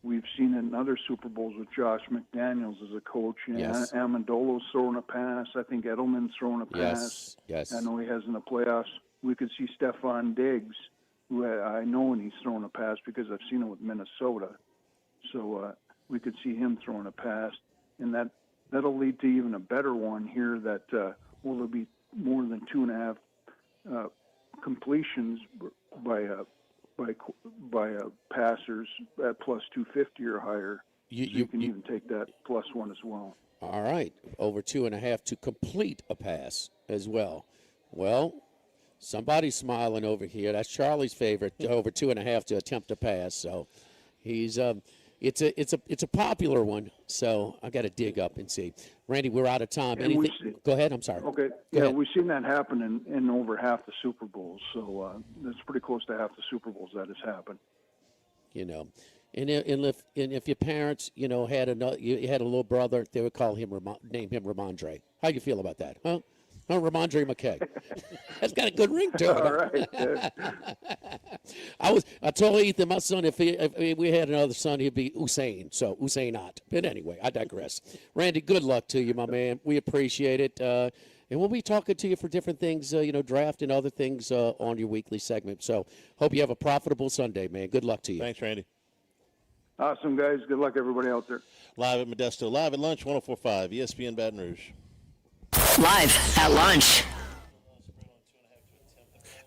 we've seen in other Super Bowls with Josh McDaniels as a coach. Yes. Amendolo's throwing a pass. I think Edelman's throwing a pass. Yes. I know he has in the playoffs. We could see Stephon Diggs, who I know when he's throwing a pass because I've seen it with Minnesota. So we could see him throwing a pass. And that'll lead to even a better one here that will there be more than 2.5 completions by passers at plus 250 or higher. You can even take that plus one as well. All right. Over 2.5 to complete a pass as well. Well, somebody's smiling over here. That's Charlie's favorite, over 2.5 to attempt a pass. So he's it's a popular one. So I got to dig up and see. Randy, we're out of time. And Anything? Go ahead. I'm sorry. Okay. Go ahead. We've seen that happen in over half the Super Bowls. So that's pretty close to half the Super Bowls that has happened. And if your parents, had you had a little brother, they would name him Ramondre. How you feel about that, huh? Huh, Ramondre McKay. That's got a good ring to it. All right. I told Ethan, my son, if we had another son, he'd be Usain. So Usainat. But anyway, I digress. Randy, good luck to you, my man. We appreciate it. And we'll be talking to you for different things, draft and other things on your weekly segment. So hope you have a profitable Sunday, man. Good luck to you. Thanks, Randy. Awesome, guys. Good luck, everybody out there. Live at Modesto, live at lunch, 104.5 ESPN Baton Rouge. Live at lunch.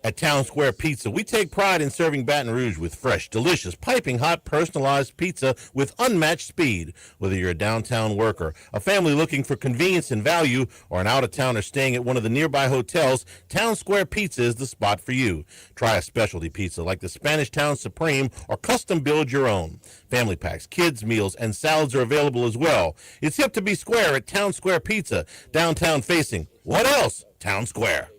At Town Square Pizza, we take pride in serving Baton Rouge with fresh, delicious, piping hot, personalized pizza with unmatched speed. Whether you're a downtown worker, a family looking for convenience and value, or an out-of-towner staying at one of the nearby hotels, Town Square Pizza is the spot for you. Try a specialty pizza like the Spanish Town Supreme or custom build your own. Family packs, kids' meals, and salads are available as well. It's hip to be square at Town Square Pizza, downtown facing. What else? Town Square.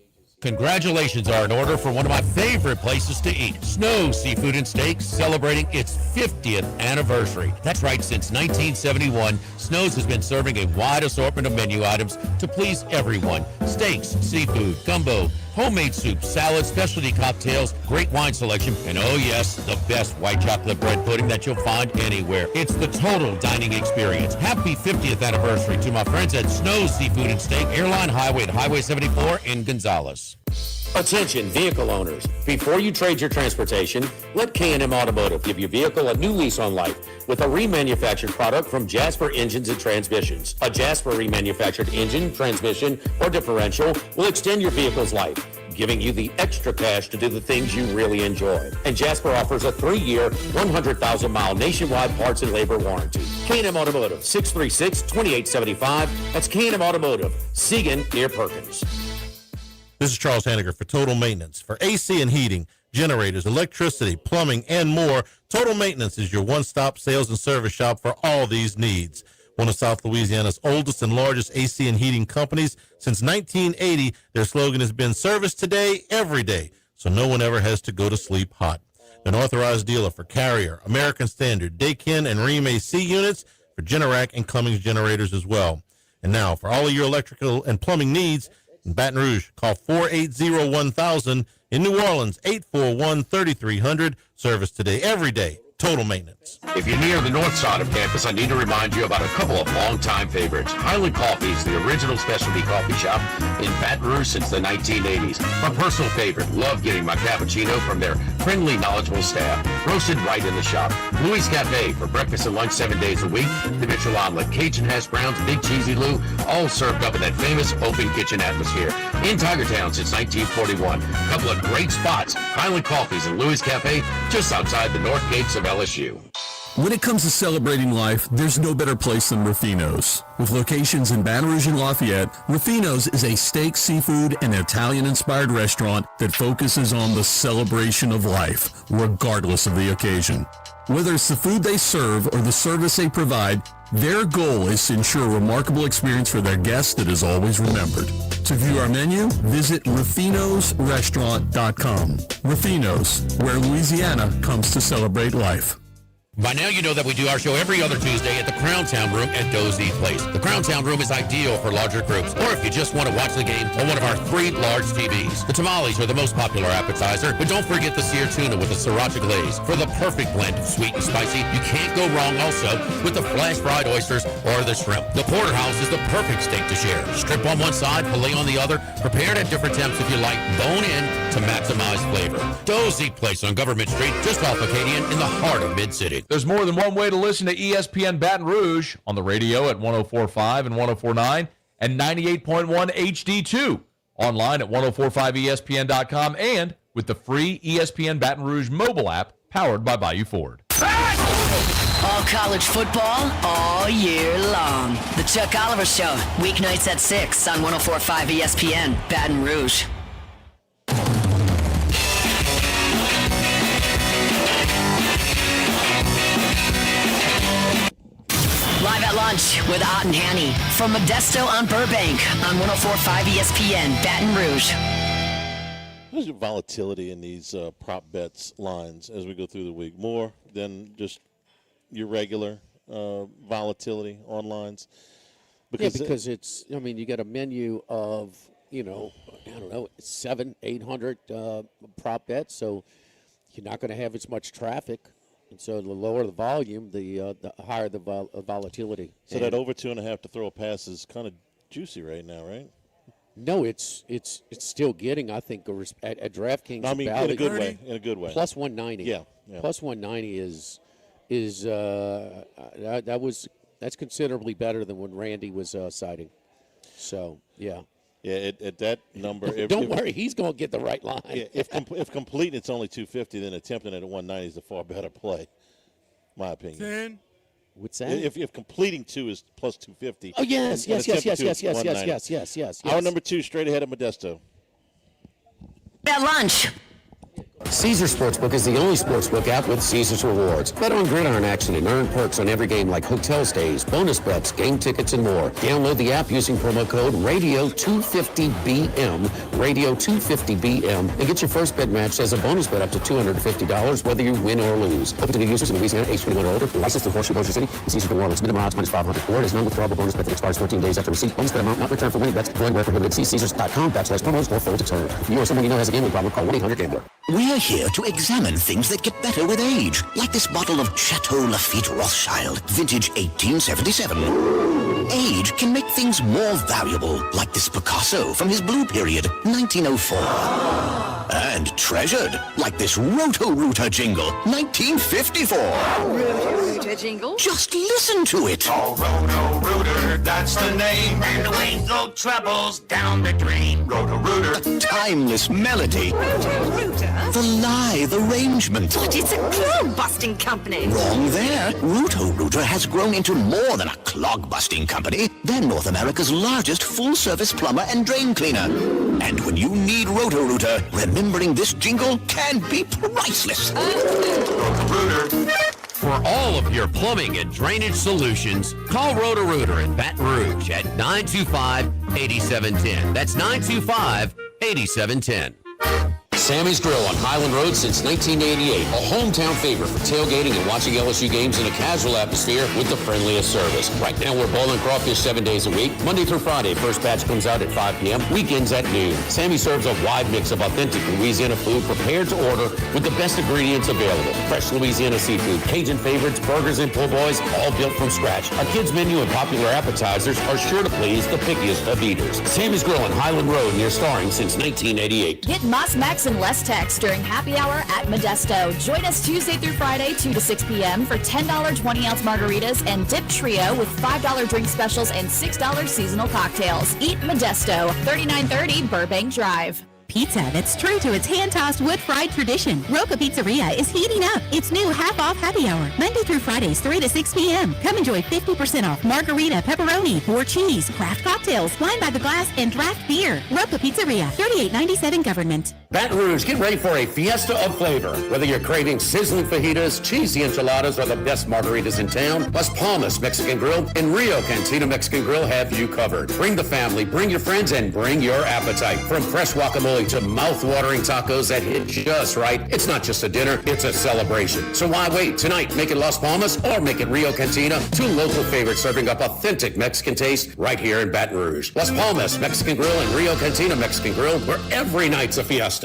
Congratulations are in order for one of my favorite places to eat, Snow Seafood and Steaks, celebrating its 50th anniversary. That's right, since 1971, Snow's has been serving a wide assortment of menu items to please everyone. Steaks, seafood, gumbo, homemade soup, salad, specialty cocktails, great wine selection, and oh yes, the best white chocolate bread pudding that you'll find anywhere. It's the total dining experience. Happy 50th anniversary to my friends at Snow Seafood and Steak, Airline Highway at Highway 74 in Gonzales. Attention vehicle owners. Before you trade your transportation, let K&M Automotive give your vehicle a new lease on life with a remanufactured product from Jasper Engines and Transmissions. A Jasper remanufactured engine, transmission, or differential will extend your vehicle's life, giving you the extra cash to do the things you really enjoy. And Jasper offers a 3-year, 100,000-mile nationwide parts and labor warranty. K&M Automotive, 636-2875. That's K&M Automotive, Siegen near Perkins. This is Charles Hanniger for Total Maintenance. For AC and heating, generators, electricity, plumbing, and more, Total Maintenance is your one-stop sales and service shop for all these needs. One of South Louisiana's oldest and largest AC and heating companies. Since 1980, their slogan has been service today, every day, so no one ever has to go to sleep hot. An authorized dealer for Carrier, American Standard, Daikin, and Rheem AC units, for Generac and Cummins generators as well. And now, for all of your electrical and plumbing needs, in Baton Rouge, call 480-1000. In New Orleans, 841-3300. Service today, every day. Total Maintenance. If you're near the north side of campus, I need to remind you about a couple of longtime favorites. Highland Coffee is the original specialty coffee shop in Baton Rouge since the 1980s. My personal favorite. Love getting my cappuccino from their friendly, knowledgeable staff. Roasted right in the shop. Louis Cafe for breakfast and lunch 7 days a week. The Mitchell Omelet, Cajun hash browns, Big Cheesy Lou, all served up in that famous open kitchen atmosphere. In Tigertown since 1941. A couple of great spots. Highland Coffees and Louis Cafe just outside the north gates of LSU. When it comes to celebrating life, there's no better place than Ruffino's. With locations in Baton Rouge and Lafayette, Ruffino's is a steak, seafood, and Italian-inspired restaurant that focuses on the celebration of life, regardless of the occasion. Whether it's the food they serve or the service they provide, their goal is to ensure a remarkable experience for their guests that is always remembered. To view our menu, visit ruffinosrestaurant.com. Ruffino's, where Louisiana comes to celebrate life. By now, you know that we do our show every other Tuesday at the Crown Town Room at Dozy Place. The Crown Town Room is ideal for larger groups, or if you just want to watch the game on one of our 3 large TVs. The tamales are the most popular appetizer, but don't forget the seared tuna with the sriracha glaze. For the perfect blend of sweet and spicy, you can't go wrong also with the flash-fried oysters or the shrimp. The porterhouse is the perfect steak to share. Strip on one side, filet on the other, prepared at different temps if you like, bone in to maximize flavor. Dozy Place on Government Street, just off Acadian in the heart of Mid-City. There's more than one way to listen to ESPN Baton Rouge on the radio at 104.5 and 104.9 and 98.1 HD2. Online at 1045ESPN.com and with the free ESPN Baton Rouge mobile app powered by Bayou Ford. All college football, all year long. The Chuck Oliver Show, weeknights at 6 on 104.5 ESPN, Baton Rouge. Live at Lunch with Ott and Hanny from Modesto on Burbank on 104.5 ESPN, Baton Rouge. What's your volatility in these prop bets lines as we go through the week? More than just your regular volatility on lines? Because it's, you got a menu of, I don't know, 700-800 prop bets, so you're not going to have as much traffic. And so the lower the volume, the higher the volatility. So that over 2.5 to throw a pass is kind of juicy right now, right? No, it's still getting, I think, at DraftKings. In a good way. In a good way. Plus 190. Yeah. Plus 190 is that's considerably better than when Randy was citing. So yeah. Yeah, at that number. Don't worry, he's going to get the right line. Yeah, if complete, it's only 250. Then attempting it at 190 is a far better play, my opinion. 10. What's that? If completing 2 is plus 250. Oh yes. Hour number 2, straight ahead of Modesto. At lunch. Caesars Sportsbook is the only sportsbook app with Caesars Rewards. Bet on gridiron action and earn perks on every game like hotel stays, bonus bets, game tickets, and more. Download the app using promo code Radio250BM, Radio250BM, and get your first bet matched as a bonus bet up to $250, whether you win or lose. Open to new users in Louisiana, age 21 or older. Licensed in Horseshoe, Bossier City, and Caesars New Orleans. Minimum odds minus 500. Or it is non-withdrawable bonus bet that expires 14 days after receipt. Bonus bet amount not returned for winning bets. Void where prohibited. See Caesars.com/promos or full terms. If you or someone you know has a gambling problem, call 1-800-GAMBLER. We're here to examine things that get better with age, like this bottle of Chateau Lafite Rothschild, vintage 1877. Age can make things more valuable, like this Picasso from his Blue Period, 1904. And treasured, like this Roto-Rooter jingle, 1954. Roto-Rooter jingle? Just listen to it. Oh, Roto-Rooter, that's the name. And away go troubles down the drain. Roto-Rooter. A timeless melody. Roto-Rooter? The lithe arrangement. But it's a clog-busting company. Wrong there. Roto-Rooter has grown into more than a clog-busting company. They're North America's largest full-service plumber and drain cleaner. And when you need Roto-Rooter, remembering this jingle can be priceless. Roto-Rooter. For all of your plumbing and drainage solutions, call Roto-Rooter in Baton Rouge at 925-8710. That's 925-8710. Sammy's Grill on Highland Road since 1988. A hometown favorite for tailgating and watching LSU games in a casual atmosphere with the friendliest service. Right now we're boiling crawfish 7 days a week, Monday through Friday. First batch comes out at 5 p.m., weekends at noon. Sammy serves a wide mix of authentic Louisiana food prepared to order with the best ingredients available. Fresh Louisiana seafood, Cajun favorites, burgers, and po' boys, all built from scratch. Our kids' menu and popular appetizers are sure to please the pickiest of eaters. Sammy's Grill on Highland Road near Starring since 1988. Get Moss Max and less tax during happy hour at Modesto. Join us Tuesday through Friday, 2 to 6 p.m. for $10 20-ounce margaritas and dip trio with $5 drink specials and $6 seasonal cocktails. Eat Modesto, 3930 Burbank Drive. Pizza that's true to its hand-tossed wood-fried tradition. Roca Pizzeria is heating up its new half-off happy hour, Monday through Fridays, 3 to 6 p.m. Come enjoy 50% off margarita, pepperoni, 4 cheese, craft cocktails, wine by the glass, and draft beer. Roca Pizzeria, 3897 Government. Baton Rouge, get ready for a fiesta of flavor. Whether you're craving sizzling fajitas, cheesy enchiladas, or the best margaritas in town, Las Palmas Mexican Grill and Rio Cantina Mexican Grill have you covered. Bring the family, bring your friends, and bring your appetite. From fresh guacamole to mouth-watering tacos that hit just right, it's not just a dinner, it's a celebration. So why wait? Tonight, make it Las Palmas or make it Rio Cantina, 2 local favorites serving up authentic Mexican taste right here in Baton Rouge. Las Palmas Mexican Grill and Rio Cantina Mexican Grill, where every night's a fiesta.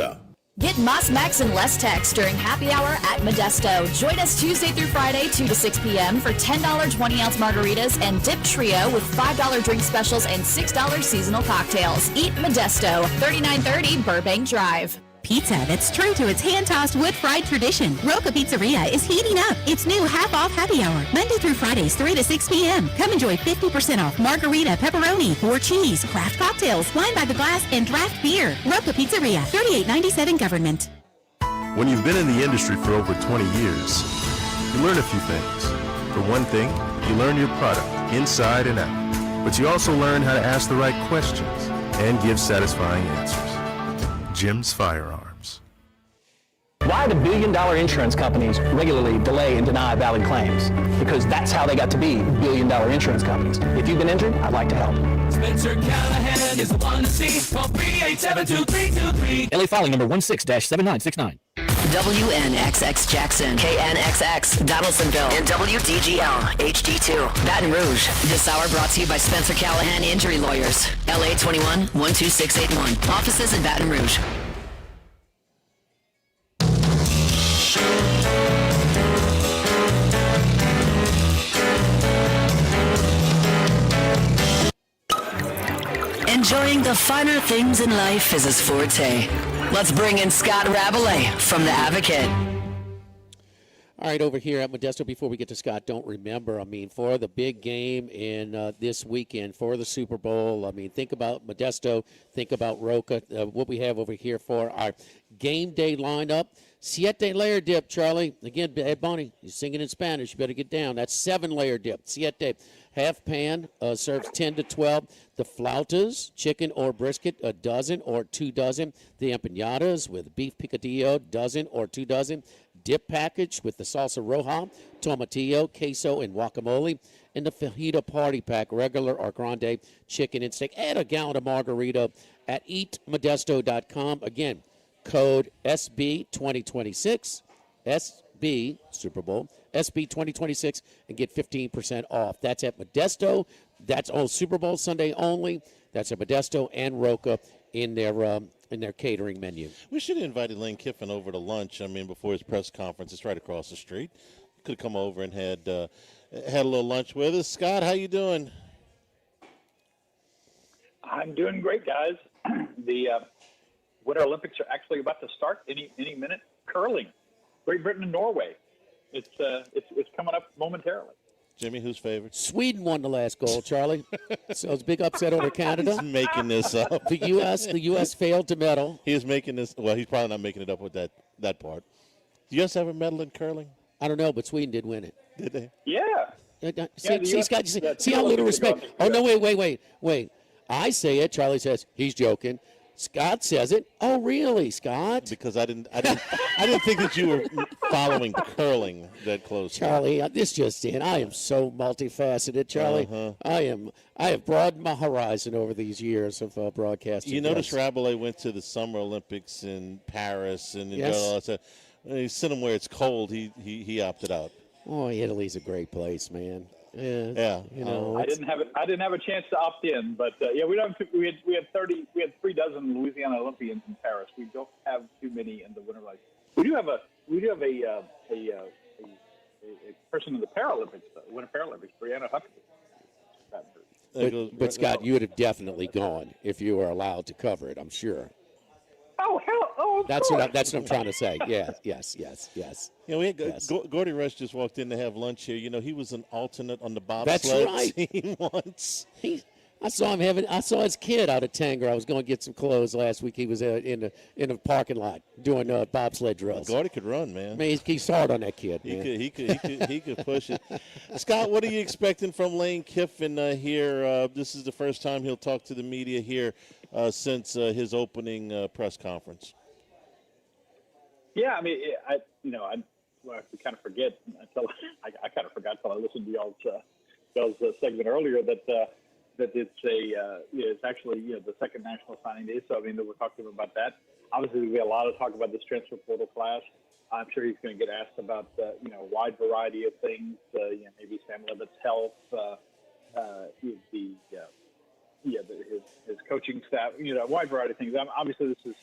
Get Moss Max and less tax during happy hour at Modesto. Join us Tuesday through Friday, 2 to 6 p.m. for $10 20-ounce margaritas and dip trio with $5 drink specials and $6 seasonal cocktails. Eat Modesto, 3930 Burbank Drive. Pizza that's true to its hand-tossed wood-fried tradition. Roca Pizzeria is heating up its new half-off happy hour, Monday through Fridays, 3 to 6 p.m. Come enjoy 50% off margarita, pepperoni, 4 cheese, craft cocktails, wine by the glass, and draft beer. Roca Pizzeria, 3897 Government. When you've been in the industry for over 20 years, you learn a few things. For one thing, you learn your product inside and out. But you also learn how to ask the right questions and give satisfying answers. Jim's Firearms. Why why do billion-dollar insurance companies regularly delay and deny valid claims? Because that's how they got to be billion-dollar insurance companies. If you've been injured, I'd like to help. Spencer Callahan is the one to see. Call 387-2323. LA filing number 16-7969. WNXX Jackson, KNXX Donaldsonville, and WDGL HD2 Baton Rouge. This hour brought to you by Spencer Callahan Injury Lawyers. LA 21 12681. Offices in Baton Rouge. Enjoying the finer things in life is his forte. Let's bring in Scott Rabelais from The Advocate. All right, over here at Modesto, before we get to Scott, don't remember, I mean, for the big game in this weekend, for the Super Bowl, I mean, think about Modesto, think about Roca, what we have over here for our game day lineup. Siete layer dip, Charlie. Again, Ed Bonnie, you're singing in Spanish. You better get down. That's 7 layer dip. Siete. Half pan serves 10 to 12. The flautas, chicken or brisket, a dozen or 2 dozen. The empanadas with beef picadillo, dozen or 2 dozen. Dip package with the salsa roja, tomatillo, queso, and guacamole. And the fajita party pack, regular or grande chicken and steak. Add a gallon of margarita at eatmodesto.com. Again, code SB2026, SB Super Bowl, SB 2026, and get 15% off. That's at Modesto. That's on Super Bowl Sunday only. That's at Modesto and Roca in their catering menu. We should have invited Lane Kiffin over to lunch. I mean, before his press conference, it's right across the street. Could have come over and had a little lunch with us. Scott, how you doing? I'm doing great, guys. The Winter Olympics are actually about to start any minute. Curling, Great Britain and Norway. It's coming up momentarily. Jimmy, who's favored? Sweden won the last goal, Charlie. So it's a big upset over Canada. He's making this up. The U.S. failed to medal. He is making this. Well, he's probably not making it up with that part. Do you guys have a medal in curling? I don't know, but Sweden did win it. Did they? Yeah. See, Scott, see how little respect. Oh, no, wait. I say it. Charlie says he's joking. Scott says it. Oh, really, Scott? Because I didn't think that you were following curling that closely. Charlie, this just in. I am so multifaceted, Charlie. I have broadened my horizon over these years of broadcasting. You notice Rabelais went to the Summer Olympics in Paris and all that stuff. When he sent him where it's cold, he opted out. Oh, Italy's a great place, man. Yeah. You know, I didn't have a chance to opt in, but we had 3 dozen Louisiana Olympians in Paris. We don't have too many in the Winter Olympics. We do have a person in the Paralympics, Winter Paralympics, Brianna Huckabee. But Scott, you would have definitely gone if you were allowed to cover it, I'm sure. Oh, hell! Oh, that's what I'm trying to say. Yeah, yes. We had Gordy Rush just walked in to have lunch here. You know, he was an alternate on the That's bobsled right. team once. I saw his kid out at Tanger. I was going to get some clothes last week. He was in the parking lot doing bobsled drills. Gordy could run, man. Man, he's hard on that kid. He could push it. Scott, what are you expecting from Lane Kiffin here? This is the first time he'll talk to the media here since his opening press conference. Yeah, I mean, I kind of forget until I kind of forgot until I listened to y'all's segment earlier that it's actually the second National Signing Day. So I mean, we're talking about that. Obviously, we have a lot of talk about this transfer portal class. I'm sure he's going to get asked about a wide variety of things. Maybe Sam Levitt's health, his coaching staff. A wide variety of things. Obviously, this is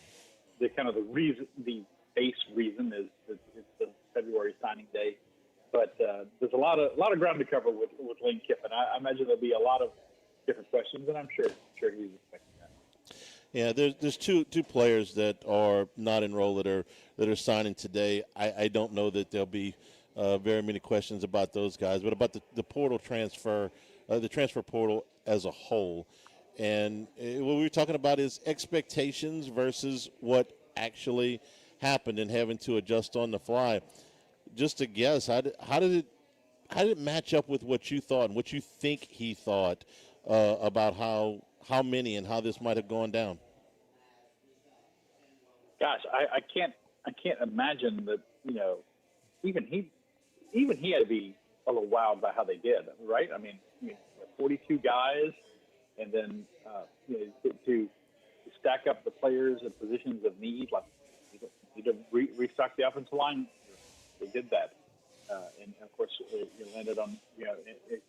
the kind of the reason. The base reason is it's the February signing day, but there's a lot of ground to cover with Lane Kiffin. I imagine there'll be a lot of different questions, and I'm sure he's expecting that. Yeah, there's two players that are not enrolled that are signing today. I don't know that there'll be very many questions about those guys, but about the portal transfer, the transfer portal as a whole, and what we were talking about is expectations versus what actually happened and having to adjust on the fly. Just to guess, how did it match up with what you thought and what you think he thought about how many and how this might have gone down? Gosh, I can't I can't imagine that, even he had to be a little wowed by how they did, right? I mean 42 guys, and then to stack up the players in positions of need, like you to restock the offensive line. They did that, and of course you landed on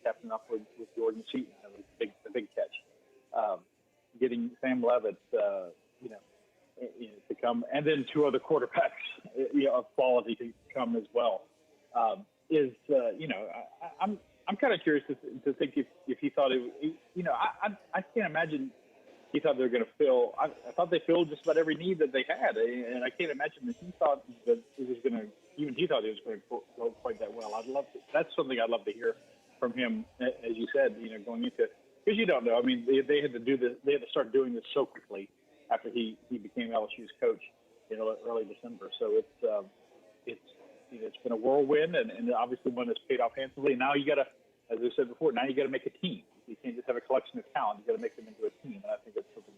capping up with Jordan Seaton. That was a big catch. Getting Sam Levitt, to come, and then two other quarterbacks, of quality to come as well. I'm kind of curious to think if he thought I can't imagine he thought they were going to fill. I thought they filled just about every need that they had, and I can't imagine that he thought that it was going to. Even he thought it was going to go quite that well. That's something I'd love to hear from him, as you said. Going into, because you don't know. I mean, they had to do this. They had to start doing this so quickly after he became LSU's coach in early December. So it's been a whirlwind, and obviously one that's paid off handsomely. Now you got to, as I said before, now you got to make a team. You can't just have a collection of talent. You got to make them into a team, and I think that's something.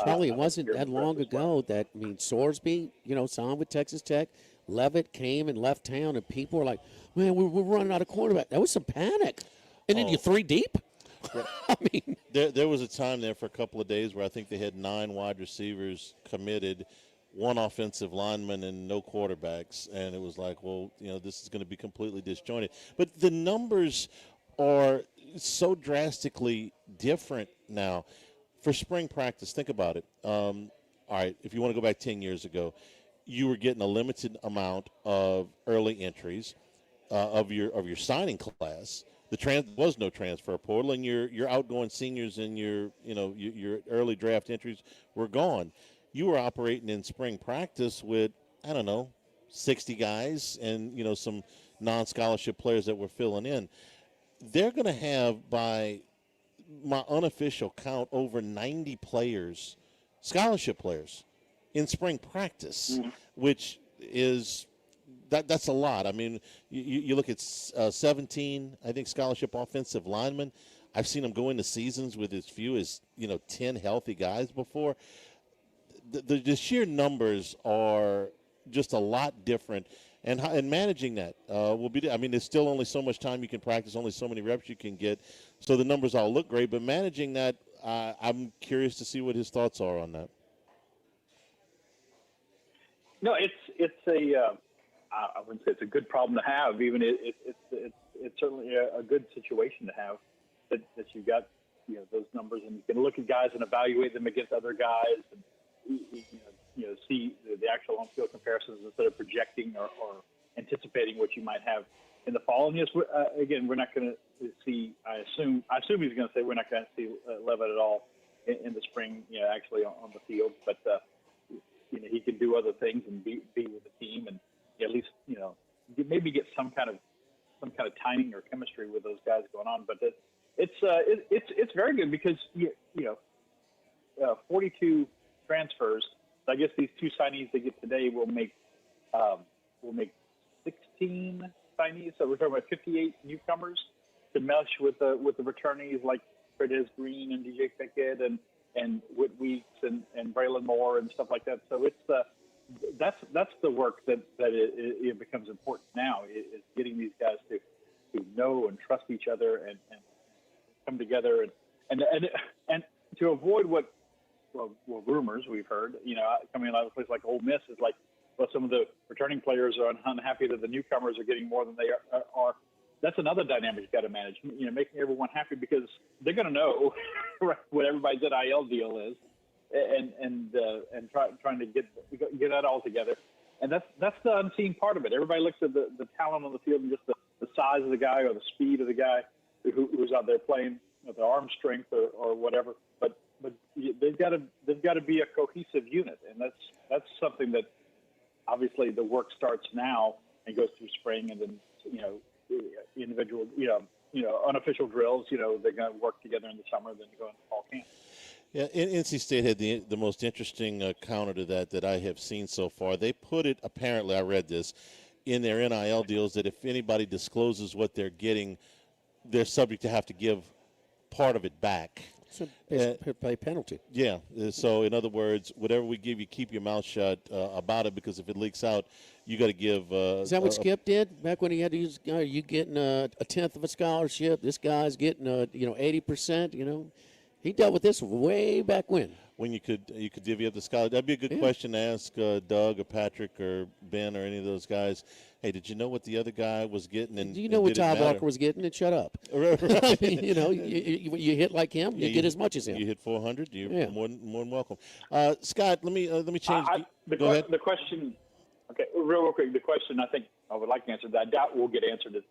Charlie, it wasn't that long ago that Sorsby, signed with Texas Tech. Levitt came and left town, and people were like, "Man, we're running out of quarterback." That was some panic, and then you're 3 deep. I mean, there was a time there for a couple of days where I think they had 9 wide receivers committed, 1 offensive lineman, and no quarterbacks, and it was like, well, this is going to be completely disjointed. But the numbers are so drastically different now. For spring practice, think about it. All right, if you want to go back 10 years ago, you were getting a limited amount of early entries of your signing class. Was no transfer portal, and your outgoing seniors and your early draft entries were gone. You were operating in spring practice with 60 guys and some non-scholarship players that were filling in. They're going to have, by my unofficial count, over 90 players, scholarship players, in spring practice, which is that's a lot. I mean, you look at 17, I think, scholarship offensive linemen. I've seen them go into seasons with as few as 10 healthy guys before. The sheer numbers are just a lot different, and managing that will be. I mean, there's still only so much time you can practice, only so many reps you can get, so the numbers all look great. But managing that, I'm curious to see what his thoughts are on that. No, it's a. I wouldn't say it's a good problem to have. Even it's certainly a good situation to have that you've got those numbers, and you can look at guys and evaluate them against other guys, and see the actual on-field comparisons instead of projecting or anticipating what you might have in the fall. And yes, again, we're not going to see. I assume he's going to say we're not going to see Levitt at all in the spring. Actually on the field, but he can do other things and be with the team, and at least maybe get some kind of timing or chemistry with those guys going on. But it's very good because 42 transfers. I guess these 2 signees they get today will make 16 signees. So we're talking about 58 newcomers to mesh with the returnees like Fredez Green and DJ Pickett and Whit Weeks and Braylon Moore and stuff like that. So it's that's the work that it becomes important now is getting these guys to know and trust each other and come together and to avoid what rumors we've heard, coming out of a place like Ole Miss is like, well, some of the returning players are unhappy that the newcomers are getting more than they are. That's another dynamic you've got to manage, making everyone happy because they're going to know what everybody's NIL deal is and trying to get that all together. And that's the unseen part of it. Everybody looks at the talent on the field and just the size of the guy or the speed of the guy who's out there playing, their arm strength or whatever. But they've got to be a cohesive unit, and that's something that obviously the work starts now and goes through spring, and then individual unofficial drills. They're going to work together in the summer, then go into fall camp. Yeah, NC State had the most interesting counter to that I have seen so far. They put it, apparently, I read this, in their NIL deals that if anybody discloses what they're getting, they're subject to have to give part of it back. It's a pay penalty. Yeah. So, in other words, whatever we give you, keep your mouth shut about it, because if it leaks out, you got to give. Is that what Skip did back when he had to use? You getting a tenth of a scholarship? This guy's getting 80%. He dealt with this way back when. When you could divvy up the scholarship. That'd be a good question to ask Doug or Patrick or Ben or any of those guys. Hey, did you know what the other guy was getting? And Do you know what did it Todd matter? Walker was getting? And shut up. Right. I mean, you hit like him, you get as much as him. You hit 400. You're more than welcome. Scott, let me change. Go ahead. The question. Okay, real quick. The question I think I would like to answer that I doubt will get answered is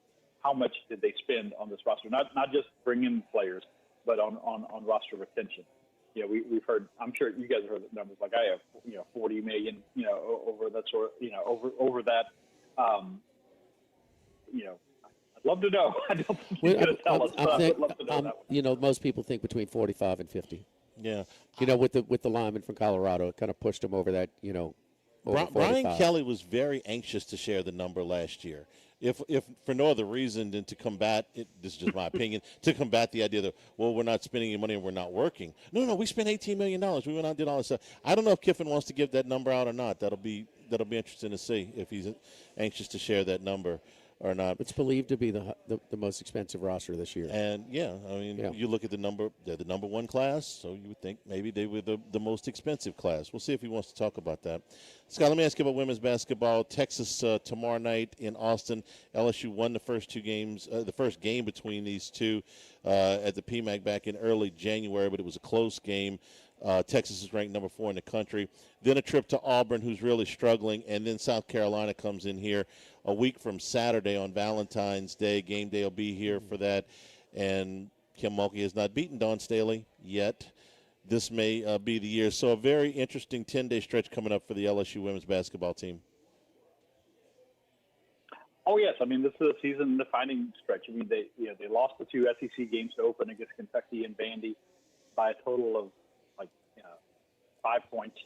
how much did they spend on this roster? Not just bring in players, but on roster retention. We've heard. I'm sure you guys have heard the numbers. Like I have, 40 million. Over that sort. Over that. I'd love to know. I don't think he's going to tell us. But I'd love to know that. Most people think between 45 and 50. Yeah. With the lineman from Colorado, it kind of pushed him over that. Over Brian 45. Kelly was very anxious to share the number last year. If for no other reason than to combat it, this is just my opinion, to combat the idea that, well, we're not spending any money and we're not working. No, we spent $18 million. We went out and did all this stuff. I don't know if Kiffin wants to give that number out or not. That'll be interesting to see if he's anxious to share that number or not. It's believed to be the most expensive roster this year. And, you look at the number, they're the number one class, so you would think maybe they were the most expensive class. We'll see if he wants to talk about that. Scott, let me ask you about women's basketball. Texas tomorrow night in Austin. LSU won the first two games, the first game between these two at the PMAC back in early January, but it was a close game. Texas is ranked number 4 in the country. Then a trip to Auburn, who's really struggling, and then South Carolina comes in here a week from Saturday on Valentine's Day. Game day will be here for that. And Kim Mulkey has not beaten Dawn Staley yet. This may be the year. So a very interesting 10-day stretch coming up for the LSU women's basketball team. Oh yes, I mean this is a season-defining stretch. I mean they lost the 2 SEC games to open against Kentucky and Vandy by a total of 5 points,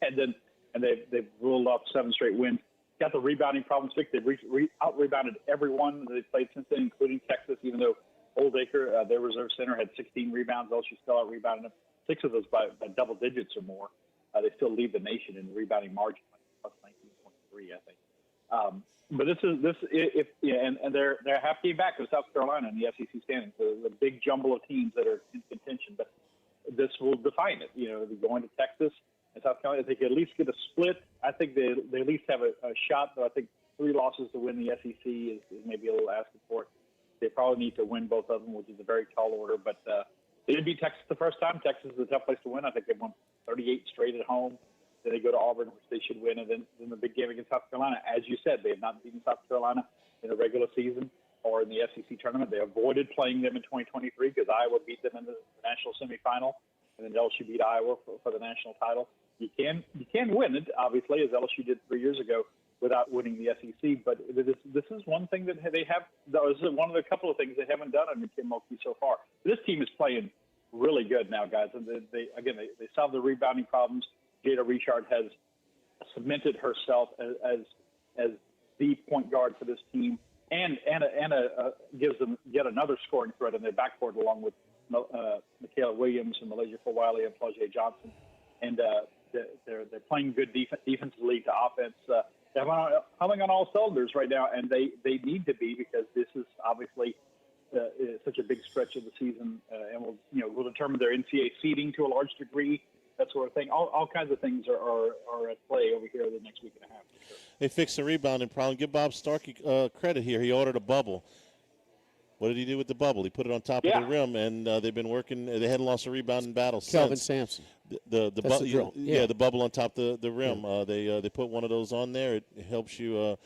and they've ruled off 7 straight wins. Got the rebounding problems fixed. They've out-rebounded everyone that they played since then, including Texas. Even though Oldacre, their reserve center, had 16 rebounds, LSU still out-rebounded them. 6 of those by double digits or more. They still lead the nation in the rebounding margin, plus 19.3, I think. But and they're half game back to South Carolina in the SEC standings. The big jumble of teams that are in contention, but this will define it. They're going to Texas and South Carolina. If they could at least get a split, I think they at least have a shot. Though I think 3 losses to win the SEC is maybe a little asking for it. They probably need to win both of them, which is a very tall order. But they did beat Texas the first time. Texas is a tough place to win. I think they won 38 straight at home. Then they go to Auburn, which they should win, and then the big game against South Carolina. As you said, they have not beaten South Carolina in the regular season or in the SEC tournament. They avoided playing them in 2023 because Iowa beat them in the national semifinal, and then LSU beat Iowa for the national title. You can win it, obviously, as LSU did 3 years ago, without winning the SEC. But this is one thing that they have. This is one of the couple of things they haven't done under Kim Mulkey so far. This team is playing really good now, guys. And they solved the rebounding problems. Jada Richard has cemented herself as the point guard for this team, and gives them yet another scoring threat in their backcourt, along with Michaela Williams and Malaysia Fawali and Flau'jae Johnson. And they're playing good defensively to offense. They're humming on all cylinders right now, and they need to be, because this is obviously such a big stretch of the season, and will determine their NCAA seeding to a large degree. That sort of thing. All kinds of things are at play over here the next week and a half. Sure. They fixed the rebounding problem. Give Bob Starkey credit here. He ordered a bubble. What did he do with the bubble? He put it on top of the rim, and they've been working. They hadn't lost a rebounding battle Kelvin since. Sampson. The drill. The bubble on top of the rim. They put one of those on there. It helps you,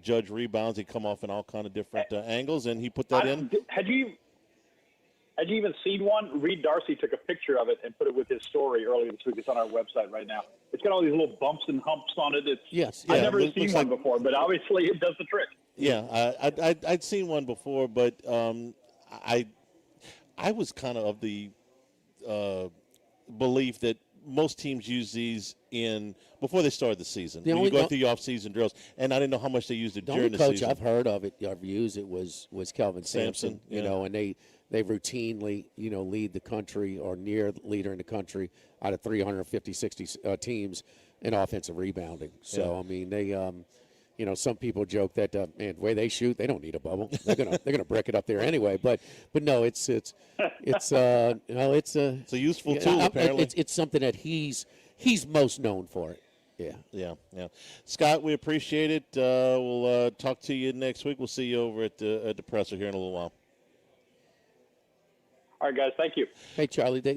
judge rebounds. They come off in all kind of different angles, and he put that in. Had you even seen one? Reed Darcy took a picture of it and put it with his story earlier this week. It's on our website right now. It's got all these little bumps and humps on it. I've never seen one before, but obviously it does the trick. Yeah, I'd seen one before, but I was kind of the belief that most teams use these before they start the season. The When only you go through your off-season drills, and I didn't know how much they used it The during only the coach season. I've heard of it, I've used it was Kelvin Sampson. You yeah. know, and they routinely lead the country or near leader in the country out of 350, 60 teams in offensive rebounding. So I mean they. Some people joke that man, the way they shoot, they don't need a bubble. They're gonna brick it up there anyway. But no, it's a useful tool. Apparently, it's something that he's most known for it. Yeah. Scott, we appreciate it. We'll talk to you next week. We'll see you over at the presser here in a little while. All right, guys. Thank you. Hey, Charlie, they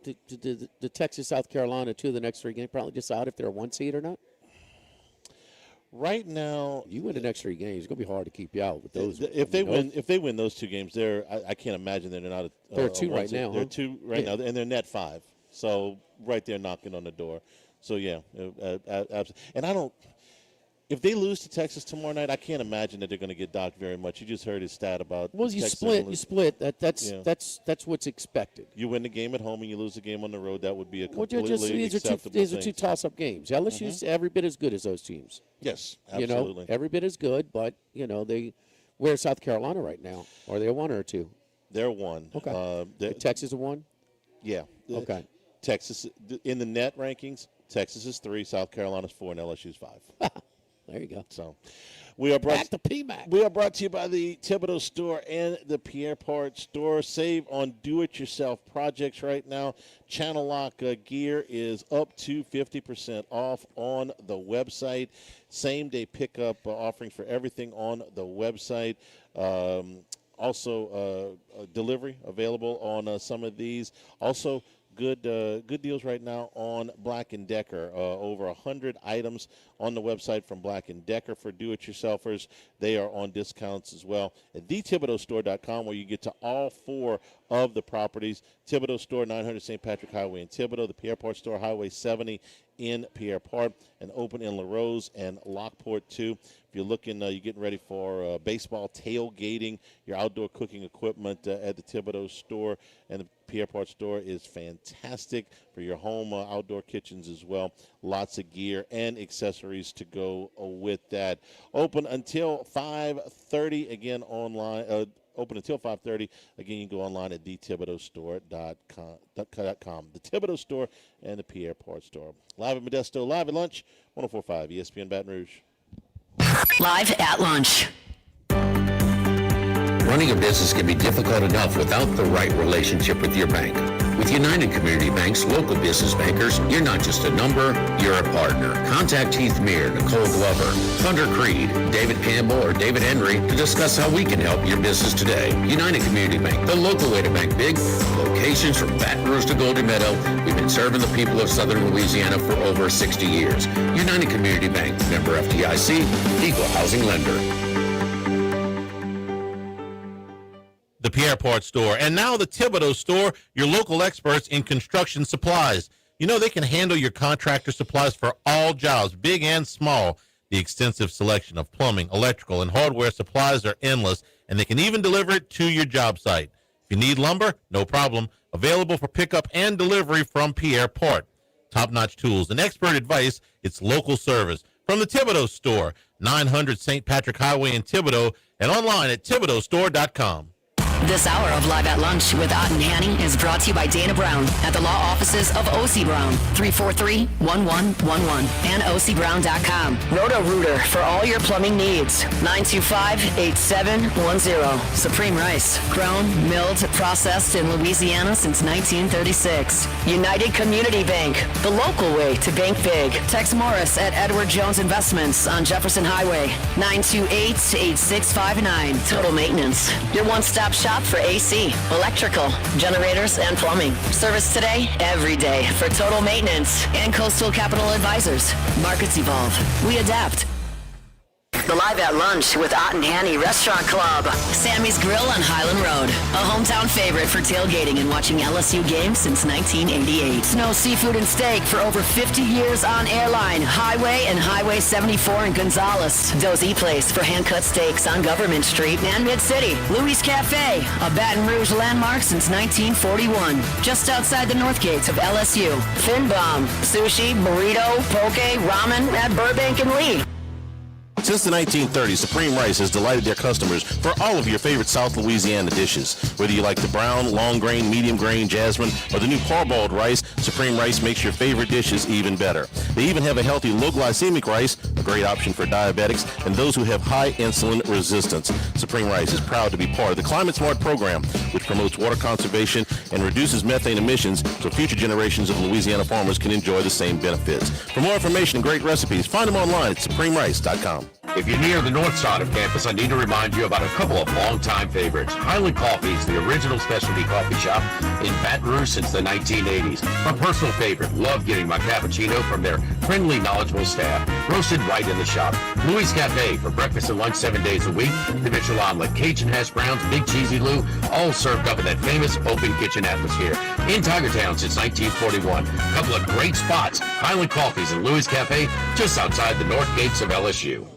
the Texas, South Carolina, 2 of the next 3 games probably decide if they're a 1 seed or not. Right now, you win the next 3 games. It's gonna be hard to keep you out with those. If they win those 2 games, I can't imagine they're not. They're 2 right now. They're 2 right now, and they're net 5. So right there, knocking on the door. So yeah, absolutely. And I don't. If they lose to Texas tomorrow night, I can't imagine that they're going to get docked very much. You just heard his stat about. Well, you split. That's what's expected. You win the game at home and you lose the game on the road. That would be a completely acceptable these thing. are 2 toss-up games. LSU's every bit as good as those teams. Yes, absolutely. Every bit as good, but where's South Carolina right now? Are they a 1 or a 2? They're 1. Okay. Texas a 1? Yeah. Okay. Texas in the net rankings. Texas is 3, South Carolina's 4, and LSU's 5. There you go. So, we are brought back to PMAC. We are brought to you by the Thibodeau Store and the Pierre Part Store. Save on do-it-yourself projects right now. Channel Lock gear is up to 50% off on the website. Same-day pickup offering for everything on the website. Also, delivery available on some of these. Also, good deals right now on Black & Decker. Over 100 items on the website from Black & Decker for do-it-yourselfers. They are on discounts as well at thethibodeaustore.com, where you get to all 4 of the properties. Thibodeau Store, 900 St. Patrick Highway in Thibodeau. The Pierre Part Store, Highway 70 in Pierre Part, and open in LaRose and Lockport too. If you're looking, you're getting ready for baseball, tailgating, your outdoor cooking equipment at the Thibodeau Store and the Pierre Part Store is fantastic for your home outdoor kitchens as well. Lots of gear and accessories to go with that. Open until 5:30 again online. Open until 5:30. Again, you can go online at thethibodeaustore.com. The Thibodeau Store and the Pierre Part Store. Live at Modesto, live at lunch, 104.5 ESPN Baton Rouge. Live at lunch. Running a business can be difficult enough without the right relationship with your bank. With United Community Bank's local business bankers, you're not just a number, you're a partner. Contact Heath Meir, Nicole Glover, Thunder Creed, David Campbell, or David Henry to discuss how we can help your business today. United Community Bank, the local way to bank big. Locations from Baton Rouge to Golden Meadow. We've been serving the people of Southern Louisiana for over 60 years. United Community Bank, member FDIC, equal housing lender. The Pierre Part Store, and now the Thibodeau Store, your local experts in construction supplies. They can handle your contractor supplies for all jobs, big and small. The extensive selection of plumbing, electrical, and hardware supplies are endless, and they can even deliver it to your job site. If you need lumber, no problem. Available for pickup and delivery from Pierre Part. Top-notch tools and expert advice, it's local service. From the Thibodeau Store, 900 St. Patrick Highway in Thibodeau, and online at thibodeaustore.com. This hour of Live at Lunch with Ott and Hanny is brought to you by Dana Brown at the law offices of O.C. Brown, 343-1111, and ocbrown.com. Roto-Rooter for all your plumbing needs, 925-8710. Supreme Rice, grown, milled, processed in Louisiana since 1936. United Community Bank, the local way to bank big. Tex Morris at Edward Jones Investments on Jefferson Highway, 928-8659. Total Maintenance, your one-stop shop for AC, electrical, generators, and plumbing. Service today, every day for Total Maintenance and Coastal Capital Advisors. Markets evolve. We adapt. The Live at Lunch with Ott and Hanny Restaurant Club. Sammy's Grill on Highland Road. A hometown favorite for tailgating and watching LSU games since 1988. Snow Seafood and Steak for over 50 years on Airline, Highway, and Highway 74 in Gonzales. Dozy Place for hand-cut steaks on Government Street and Mid-City. Louis Cafe, a Baton Rouge landmark since 1941. Just outside the north gates of LSU. Finbom, sushi, burrito, poke, ramen at Burbank and Lee. Since the 1930s, Supreme Rice has delighted their customers for all of your favorite South Louisiana dishes. Whether you like the brown, long grain, medium grain, jasmine, or the new parboiled rice, Supreme Rice makes your favorite dishes even better. They even have a healthy low glycemic rice, a great option for diabetics and those who have high insulin resistance. Supreme Rice is proud to be part of the Climate Smart program, which promotes water conservation and reduces methane emissions so future generations of Louisiana farmers can enjoy the same benefits. For more information and great recipes, find them online at supremerice.com. If you're near the north side of campus, I need to remind you about a couple of longtime favorites. Highland Coffee is the original specialty coffee shop in Baton Rouge since the 1980s. My personal favorite, love getting my cappuccino from their friendly, knowledgeable staff, roasted right in the shop. Louis Cafe for breakfast and lunch 7 days a week. The Mitchell omelet, Cajun hash browns, Big Cheesy Lou, all served up in that famous open kitchen atmosphere. In Tigertown since 1941. A couple of great spots, Highland Coffees and Louis Cafe, just outside the north gates of LSU.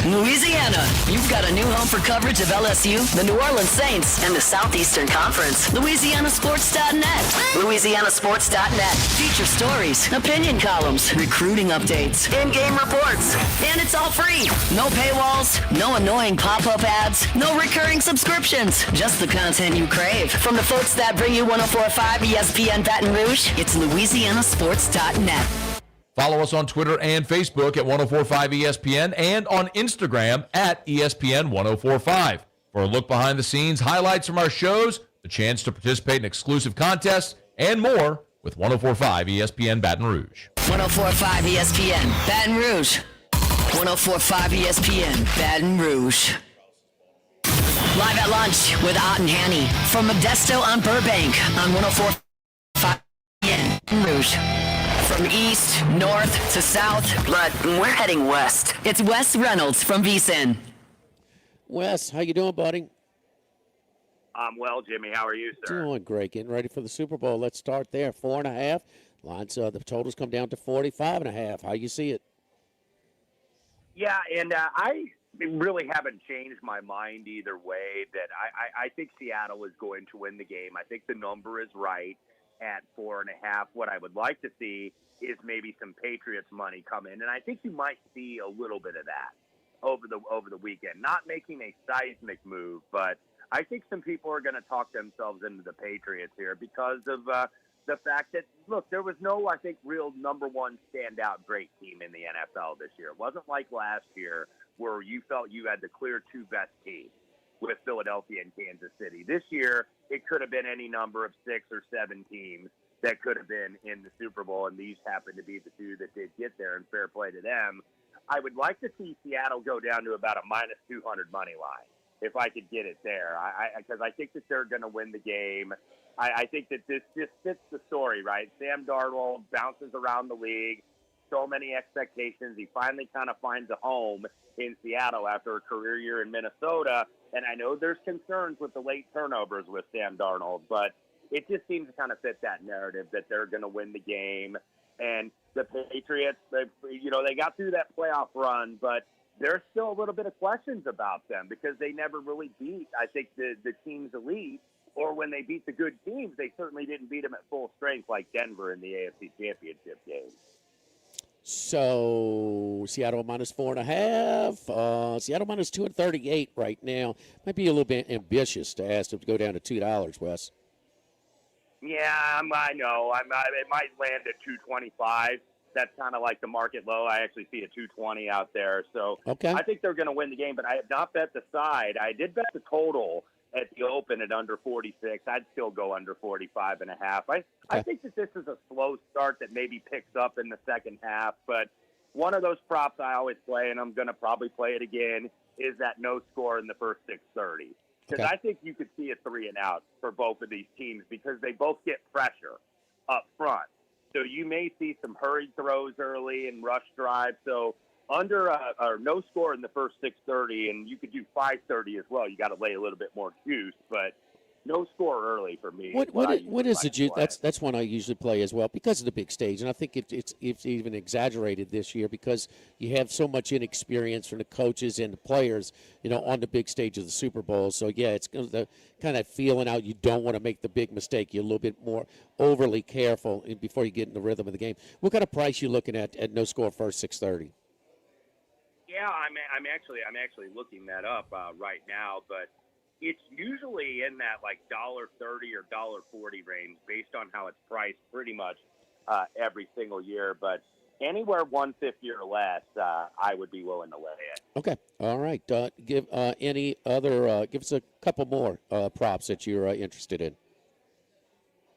Louisiana, you've got a new home for coverage of LSU, the New Orleans Saints, and the Southeastern Conference. LouisianaSports.net. LouisianaSports.net. Feature stories, opinion columns, recruiting updates, in-game reports. And it's all free. No paywalls, no annoying pop-up ads, no recurring subscriptions. Just the content you crave. From the folks that bring you 104.5 ESPN Baton Rouge, it's LouisianaSports.net. Follow us on Twitter and Facebook at 1045 ESPN and on Instagram at ESPN 1045. For a look behind the scenes, highlights from our shows, the chance to participate in exclusive contests, and more with 1045 ESPN Baton Rouge. 1045 ESPN Baton Rouge. 1045 ESPN Baton Rouge. Live at Lunch with Ott and Hanny from Modesto on Burbank on 1045 ESPN Baton Rouge. From east, north to south, but we're heading west. It's Wes Reynolds from VSiN. Wes, how you doing, buddy? I'm well, Jimmy. How are you, sir? Doing great. Getting ready for the Super Bowl. Let's start there. 4.5. Lines. The totals come down to 45.5. How you see it? Yeah, and I really haven't changed my mind either way. That I think Seattle is going to win the game. I think the number is right at 4.5. What I would like to see is maybe some Patriots money come in, and I think you might see a little bit of that over the weekend. Not making a seismic move, but I think some people are going to talk themselves into the Patriots here because of the fact that, look, there was no, I think, real number one standout great team in the NFL this year. It wasn't like last year where you felt you had the clear two best teams with Philadelphia and Kansas City. This year, it could have been any number of 6 or 7 teams that could have been in the Super Bowl, and these happen to be the two that did get there, and fair play to them. I would like to see Seattle go down to about a -200 money line, if I could get it there, because I think that they're going to win the game. I think that this just fits the story, right? Sam Darnold bounces around the league, so many expectations. He finally kind of finds a home in Seattle after a career year in Minnesota. And I know there's concerns with the late turnovers with Sam Darnold, but it just seems to kind of fit that narrative that they're going to win the game. And the Patriots, they got through that playoff run, but there's still a little bit of questions about them because they never really beat, I think, the team's elite. Or when they beat the good teams, they certainly didn't beat them at full strength like Denver in the AFC Championship game. So Seattle -4.5. Seattle -238 right now. Might be a little bit ambitious to ask them to go down to $2, Wes. Yeah, I know. It might land at 225. That's kind of like the market low. I actually see a 220 out there. So okay. I think they're going to win the game, but I have not bet the side. I did bet the total at the open at under 46. I'd still go under 45.5. I think that this is a slow start that maybe picks up in the second half, but one of those props I always play, and I'm going to probably play it again, is that no score in the first 6:30. Because I think you could see a 3-and-out for both of these teams because they both get pressure up front. So you may see some hurried throws early and rush drives. So under or no score in the first 6:30, and you could do 5:30 as well. You got to lay a little bit more juice, but no score early for me. What is the juice? That's one I usually play as well because of the big stage, and I think it's even exaggerated this year because you have so much inexperience from the coaches and the players, on the big stage of the Super Bowl. So yeah, it's the kind of feeling out. You don't want to make the big mistake. You're a little bit more overly careful before you get in the rhythm of the game. What kind of price you looking at no score first 6:30? Yeah, I'm actually looking that up right now, but it's usually in that like $1.30 or $1.40 range based on how it's priced pretty much every single year. But anywhere 150 or less, I would be willing to lay it. Okay, all right. Give any other? Give us a couple more props that you're interested in.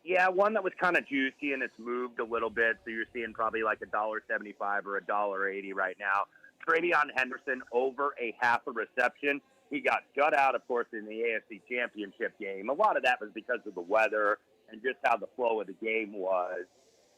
Yeah, one that was kind of juicy and it's moved a little bit, so you're seeing probably like $1.75 or $1.80 right now. Travion Henderson over a half a reception. He got shut out, of course, in the AFC Championship game. A lot of that was because of the weather and just how the flow of the game was.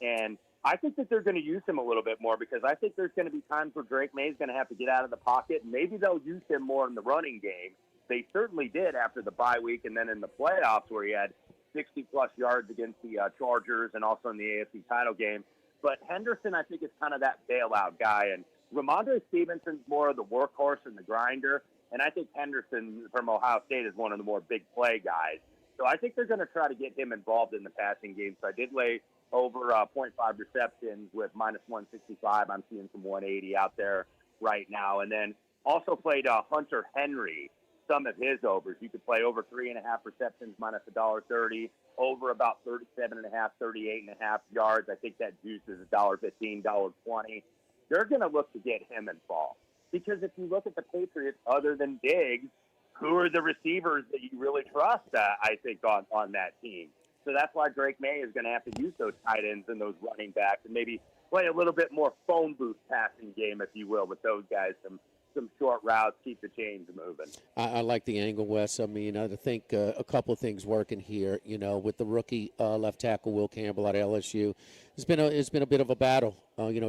And I think that they're going to use him a little bit more because I think there's going to be times where Drake May is going to have to get out of the pocket. And maybe they'll use him more in the running game. They certainly did after the bye week and then in the playoffs where he had 60-plus yards against the Chargers and also in the AFC title game. But Henderson, I think, is kind of that bailout guy. And Ramondre Stevenson's more of the workhorse and the grinder. And I think Henderson from Ohio State is one of the more big play guys. So I think they're going to try to get him involved in the passing game. So I did lay over 0.5 receptions with minus 165. I'm seeing some 180 out there right now. And then also played Hunter Henry, some of his overs. You could play over 3.5 receptions minus $1.30, over about 37.5, 38.5 yards. I think that juice is $1.15, $1.20. They're going to look to get him involved. Because if you look at the Patriots, other than Diggs, who are the receivers that you really trust, I think, on that team? So that's why Drake May is going to have to use those tight ends and those running backs and maybe play a little bit more phone booth passing game, if you will, with those guys. Some short routes, keep the chains moving. I like the angle, Wes. I mean, I think a couple of things working here. With the rookie left tackle Will Campbell at LSU, it's been a bit of a battle.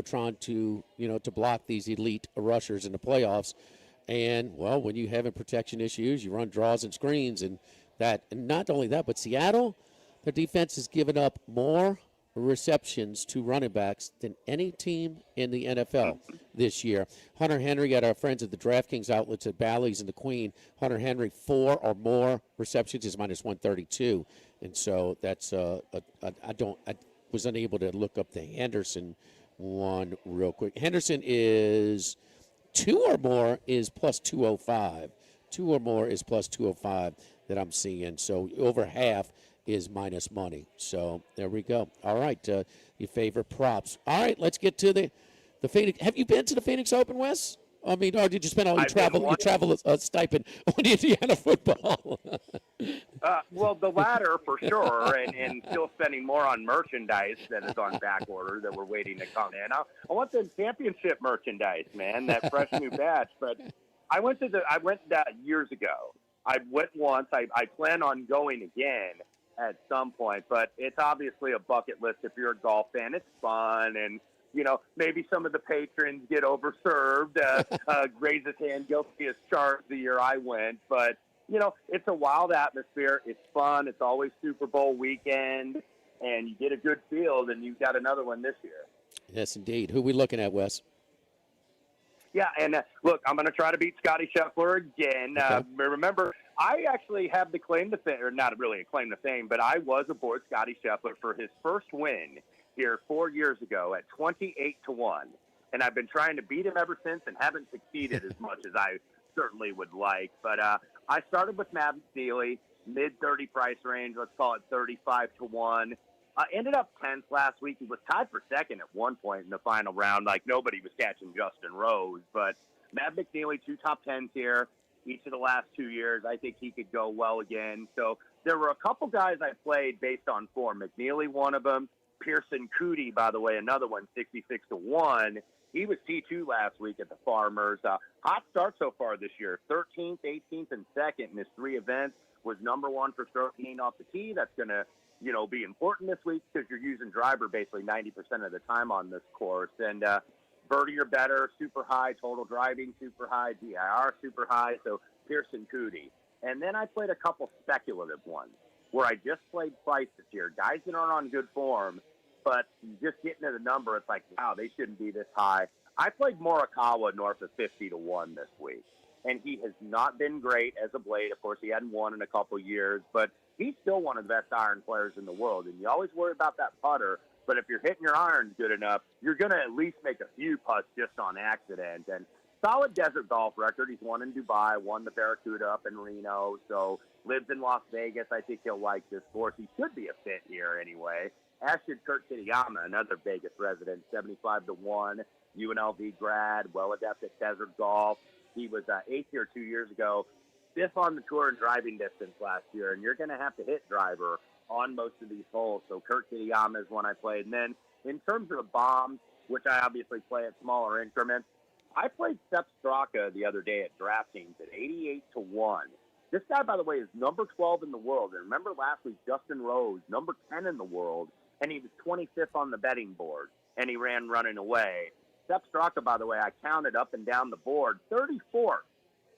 Trying to to block these elite rushers in the playoffs. And well, when you having protection issues, you run draws and screens, and not only that, but Seattle, their defense has given up more receptions to running backs than any team in the NFL this year. Hunter Henry, got our friends at the DraftKings outlets at Bally's and the Queen. Hunter Henry, 4 or more receptions is minus 132. And so that's I was unable to look up the Henderson one real quick. Henderson is 2 or more is plus 205. 2 or more is plus 205 that I'm seeing. So over half is minus money. So there we go. All right, your favorite props. All right, let's get to the Phoenix. Have you been to the Phoenix Open, Wes? I mean, or did you spend all your travel stipend on Indiana football? Well, the latter for sure, and still spending more on merchandise that is on back order that we're waiting to come in. I want the championship merchandise, man, that fresh new batch. But I went years ago. I went once. I plan on going again at some point, but it's obviously a bucket list if you're a golf fan. It's fun, and maybe some of the patrons get overserved. Raise his hand, guilty as charged the year I went, but it's a wild atmosphere. It's fun. It's always Super Bowl weekend, and you get a good field, and you've got another one this year. Yes, indeed. Who are we looking at, Wes? Yeah, and look, I'm going to try to beat Scotty Scheffler again. Okay. Remember, I actually have the claim to fame, or not really a claim to fame, but I was aboard Scotty Scheffler for his first win here 4 years ago at 28-1, and I've been trying to beat him ever since and haven't succeeded as much as I certainly would like. But I started with Matt McNeely, mid-30 price range, let's call it 35-1. Ended up 10th last week. He was tied for second at one point in the final round. Like, nobody was catching Justin Rose. But Matt McNeely, 2 top 10s here each of the last 2 years. I think he could go well again. So there were a couple guys I played based on form. McNeely, one of them. Pearson Cootie, by the way, another one, 66-1. He was T2 last week at the Farmers. Hot start so far this year. 13th, 18th, and 2nd in his 3 events. Was number 1 for stroking off the tee. That's going to be important this week because you're using driver basically 90% of the time on this course. And birdie or better, super high, total driving, super high, DIR, super high, so Pearson Cootie. And then I played a couple speculative ones where I just played price this year. Guys that aren't on good form, but just getting to the number, it's like, wow, they shouldn't be this high. I played Morikawa north of 50-1 this week, and he has not been great as of late. Of course, he hadn't won in a couple years, but he's still one of the best iron players in the world. And you always worry about that putter, but if you're hitting your irons good enough, you're going to at least make a few putts just on accident. And solid desert golf record. He's won in Dubai, won the Barracuda up in Reno, so lives in Las Vegas. I think he'll like this course. He should be a fit here anyway. As should Kurt Kitayama, another Vegas resident, 75-1, UNLV grad, well adept at desert golf. He was 8th here 2 years ago, 5th on the tour in driving distance last year, and you're going to have to hit driver on most of these holes. So Kurt Kitayama is one I played. And then in terms of the bombs, which I obviously play at smaller increments, I played Sepp Straka the other day at DraftKings at 88-1. This guy, by the way, is number 12 in the world. And remember last week, Justin Rose, number 10 in the world, and he was 25th on the betting board, and he ran running away. Sepp Straka, by the way, I counted up and down the board, 34th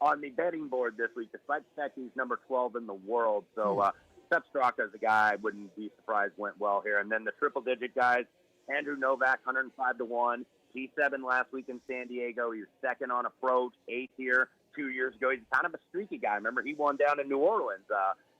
on the betting board this week, despite the fact he's number 12 in the world. So Sepp Straka is a guy I wouldn't be surprised went well here. And then the triple-digit guys, Andrew Novak, 105-1. T7 last week in San Diego. He was second on approach, 8th here 2 years ago. He's kind of a streaky guy. Remember, he won down in New Orleans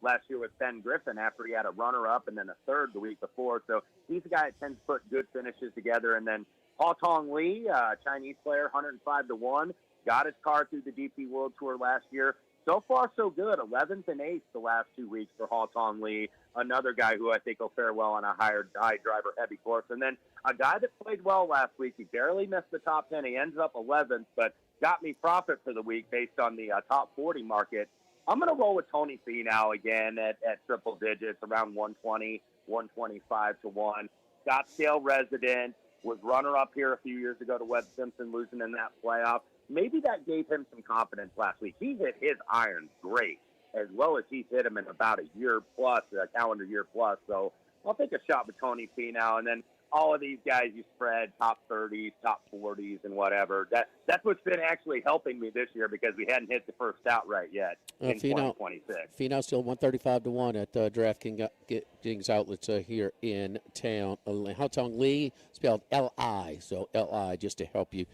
last year with Ben Griffin after he had a runner-up and then a third the week before. So he's a guy that tends to put good finishes together. And then Paul Tong Lee, Chinese player, 105-1. Got his car through the DP World Tour last year. So far, so good. 11th and 8th the last 2 weeks for Hall Tong Lee, another guy who I think will fare well on a high driver heavy course. And then a guy that played well last week. He barely missed the top 10. He ends up 11th, but got me profit for the week based on the top 40 market. I'm going to roll with Tony Finau again at triple digits, around 120, 125-1. Scottsdale resident, was runner-up here a few years ago to Webb Simpson, losing in that playoff. Maybe that gave him some confidence last week. He hit his irons great, as well as he's hit them in about a year plus, a calendar year plus. So I'll take a shot with Tony Finau, and then all of these guys you spread, top 30s, top 40s, and whatever. That's what's been actually helping me this year because we hadn't hit the first outright yet in 2026. Finau still 135-1 at DraftKings outlets here in town. Hao Tong Lee, spelled L-I, so L-I, just to help you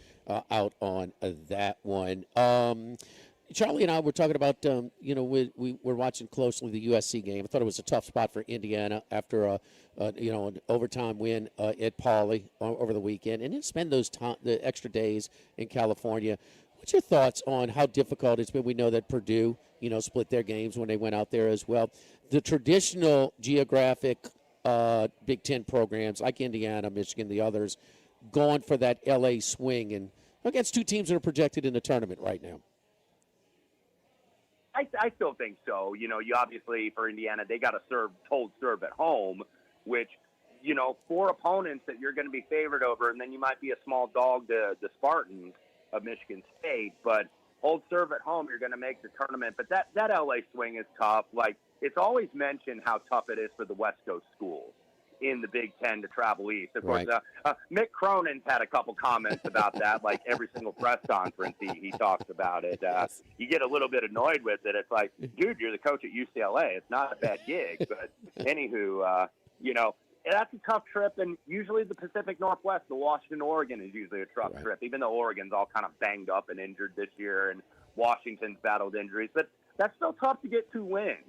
out on that one. Charlie and I were talking about, we were watching closely the USC game. I thought it was a tough spot for Indiana after an overtime win at Pauley over the weekend, and then spend the extra days in California. What's your thoughts on how difficult it's been? We know that Purdue, split their games when they went out there as well. The traditional geographic Big Ten programs like Indiana, Michigan, the others, going for that L.A. swing and against two teams that are projected in the tournament right now. I still think so. You obviously, for Indiana, they got to hold serve at home, which, 4 opponents that you're going to be favored over, and then you might be a small dog to the Spartans of Michigan State. But hold serve at home, you're going to make the tournament. But that LA swing is tough. Like, it's always mentioned how tough it is for the West Coast schools in the Big Ten to travel east. Of course, Mick Cronin's had a couple comments about that, like every single press conference he talks about it. You get a little bit annoyed with it. It's like, dude, you're the coach at UCLA. It's not a bad gig. But anywho, that's a tough trip. And usually the Pacific Northwest, the Washington, Oregon is usually a tough trip, even though Oregon's all kind of banged up and injured this year and Washington's battled injuries. But that's still tough to get 2 wins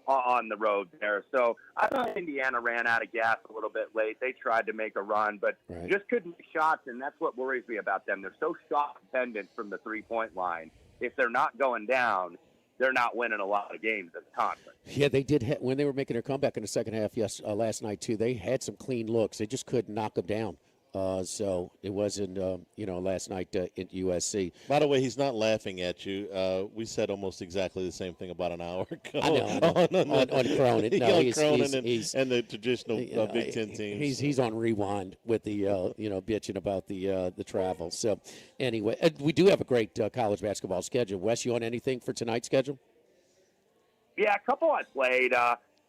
on the road there. So I thought Indiana ran out of gas a little bit late. They tried to make a run, but just couldn't make shots, and that's what worries me about them. They're so shot-dependent from the three-point line. If they're not going down, they're not winning a lot of games at the conference. Yeah, they did. When they were making their comeback in the second half last night, too, they had some clean looks. They just couldn't knock them down. So it wasn't, last night at USC. By the way, he's not laughing at you. We said almost exactly the same thing about an hour ago. I know. on Cronin. No, he's and the traditional Big Ten teams. He's on rewind with the, bitching about the travel. So anyway, we do have a great college basketball schedule. Wes, you on anything for tonight's schedule? Yeah, a couple I played.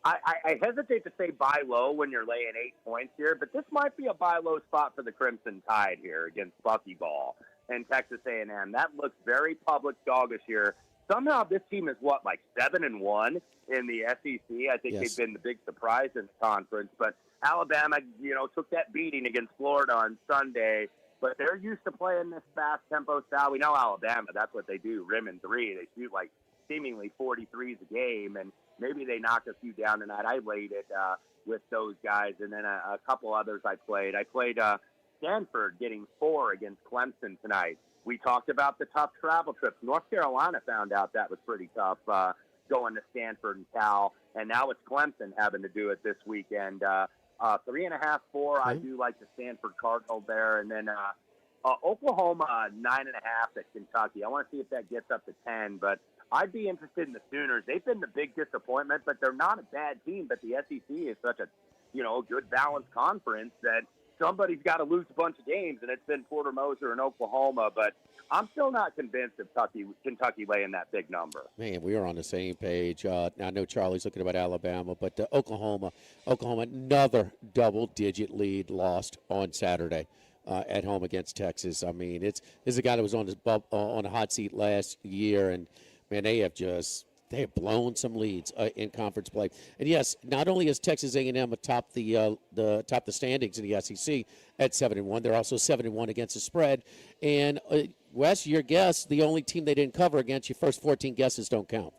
I hesitate to say buy low when you're laying 8 points here, but this might be a buy low spot for the Crimson Tide here against Buckyball and Texas A&M. That looks very public doggish here. Somehow this team is like 7-1 in the SEC. I think Yes. they've been the big surprise in the conference, but Alabama, took that beating against Florida on Sunday. But they're used to playing this fast tempo style. We know Alabama, that's what they do, rim and three. They shoot like seemingly 43s a game, and maybe they knock a few down tonight. I laid it with those guys, and then a couple others I played. I played Stanford getting 4 against Clemson tonight. We talked about the tough travel trips. North Carolina found out that was pretty tough going to Stanford and Cal, and now it's Clemson having to do it this weekend. 3.5, 4. I do like the Stanford Cardinals there, and then Oklahoma 9.5 at Kentucky. I want to see if that gets up to 10, but I'd be interested in the Sooners. They've been the big disappointment, but they're not a bad team. But the SEC is such a good balanced conference that somebody's got to lose a bunch of games, and it's been Porter Moser and Oklahoma. But I'm still not convinced of Kentucky laying that big number. Man, we are on the same page. Now, I know Charlie's looking about Alabama, but Oklahoma, another double-digit lead lost on Saturday at home against Texas. I mean, this is a guy that was on a hot seat last year, and man, they have blown some leads in conference play. And yes, not only is Texas A&M atop the standings in the SEC at 7-1, they're also 7-1 against the spread. And Wes, your guess, the only team they didn't cover against, your first 14 guesses don't count.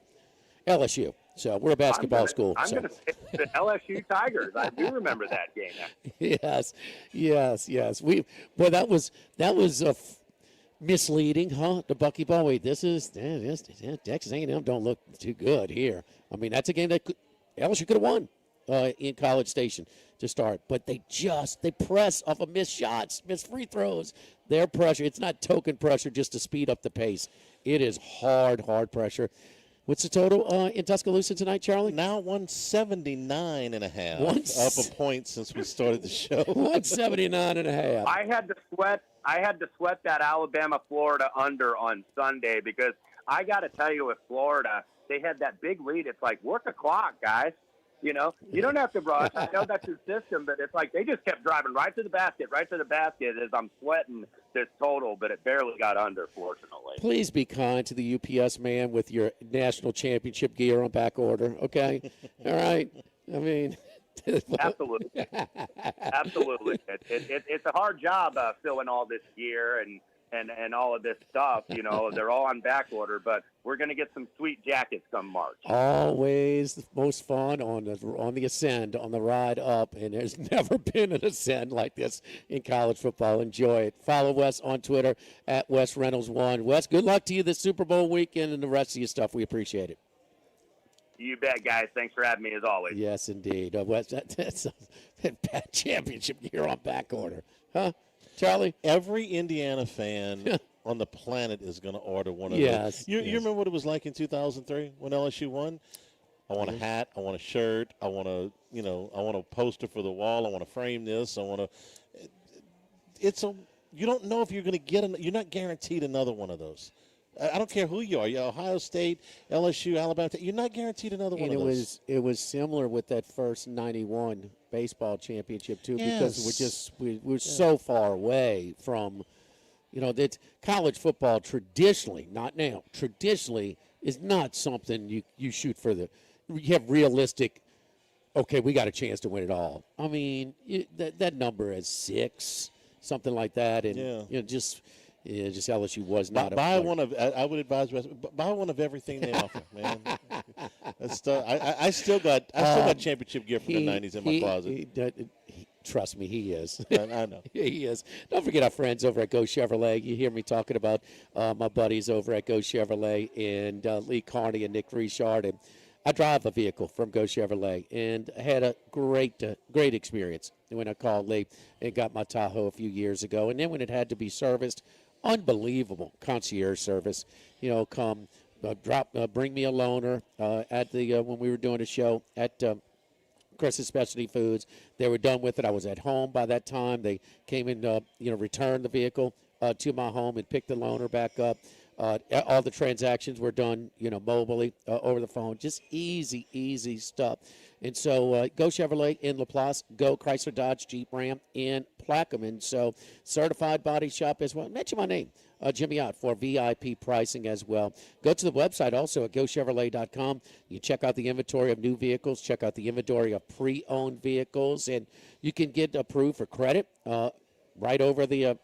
LSU. So we're a basketball school. I'm going to say the LSU Tigers. I do remember that game. Yes. That was misleading, huh? The buckyball. Wait, Texas A&M don't look too good here. I mean, that's a game that LSU could have won in College Station to start, but they press off of missed shots, missed free throws. Their pressure, it's not token pressure just to speed up the pace. It is hard pressure. What's the total in Tuscaloosa tonight, Charlie? Now 179.5. Up a point since we started the show. 179.5. I had to sweat that Alabama-Florida under on Sunday because I got to tell you, with Florida, they had that big lead. It's like, work a clock, guys. You don't have to rush. I know that's your system, but it's like they just kept driving right to the basket as I'm sweating this total, but it barely got under, fortunately. Please be kind to the UPS man with your national championship gear on back order, okay? All right? I mean... Absolutely. It's a hard job filling all this gear and all of this stuff. They're all on back order, but we're going to get some sweet jackets come March. Always the most fun on the ascend, on the ride up, and there's never been an ascend like this in college football. Enjoy it. Follow Wes on Twitter at Wes Reynolds 1. Wes, good luck to you this Super Bowl weekend and the rest of your stuff. We appreciate it. You bet, guys. Thanks for having me, as always. Yes, indeed. Wes, that's a bad championship gear on back order. Huh, Charlie? Every Indiana fan on the planet is going to order one of those. You remember what it was like in 2003 when LSU won? I want a hat. I want a shirt. I want I want a poster for the wall. I want to frame this. You don't know if you're going to get you're not guaranteed another one of those. I don't care who you are. Ohio State, LSU, Alabama. You're not guaranteed another one of those. It was similar with that first 91 baseball championship too, because we're so far away from, that college football traditionally, not now, traditionally is not something you shoot for you have realistic. Okay, we got a chance to win it all. I mean, that number is 6, something like that, and just LSU was not. I would advise buy one of everything they offer, man. I still got championship gear from the '90s in my closet. Trust me, he is. I know. He is. Don't forget our friends over at Go Chevrolet. You hear me talking about my buddies over at Go Chevrolet and Lee Carney and Nick Richard. And I drive a vehicle from Go Chevrolet and had a great experience when I called Lee and got my Tahoe a few years ago. And then when it had to be serviced, unbelievable concierge service. Come bring me a loaner at the when we were doing a show at Chris's Specialty Foods. They were done with it. I was at home by that time. They came and returned the vehicle to my home and picked the loaner back up. All the transactions were done, mobilely over the phone. Just easy stuff. And so go Chevrolet in LaPlace, go Chrysler Dodge Jeep Ram in Plaquemine. So certified body shop as well. Mention my name, Jimmy Ott, for VIP pricing as well. Go to the website also at gochevrolet.com. You check out the inventory of new vehicles, check out the inventory of pre-owned vehicles, and you can get approved for credit right over the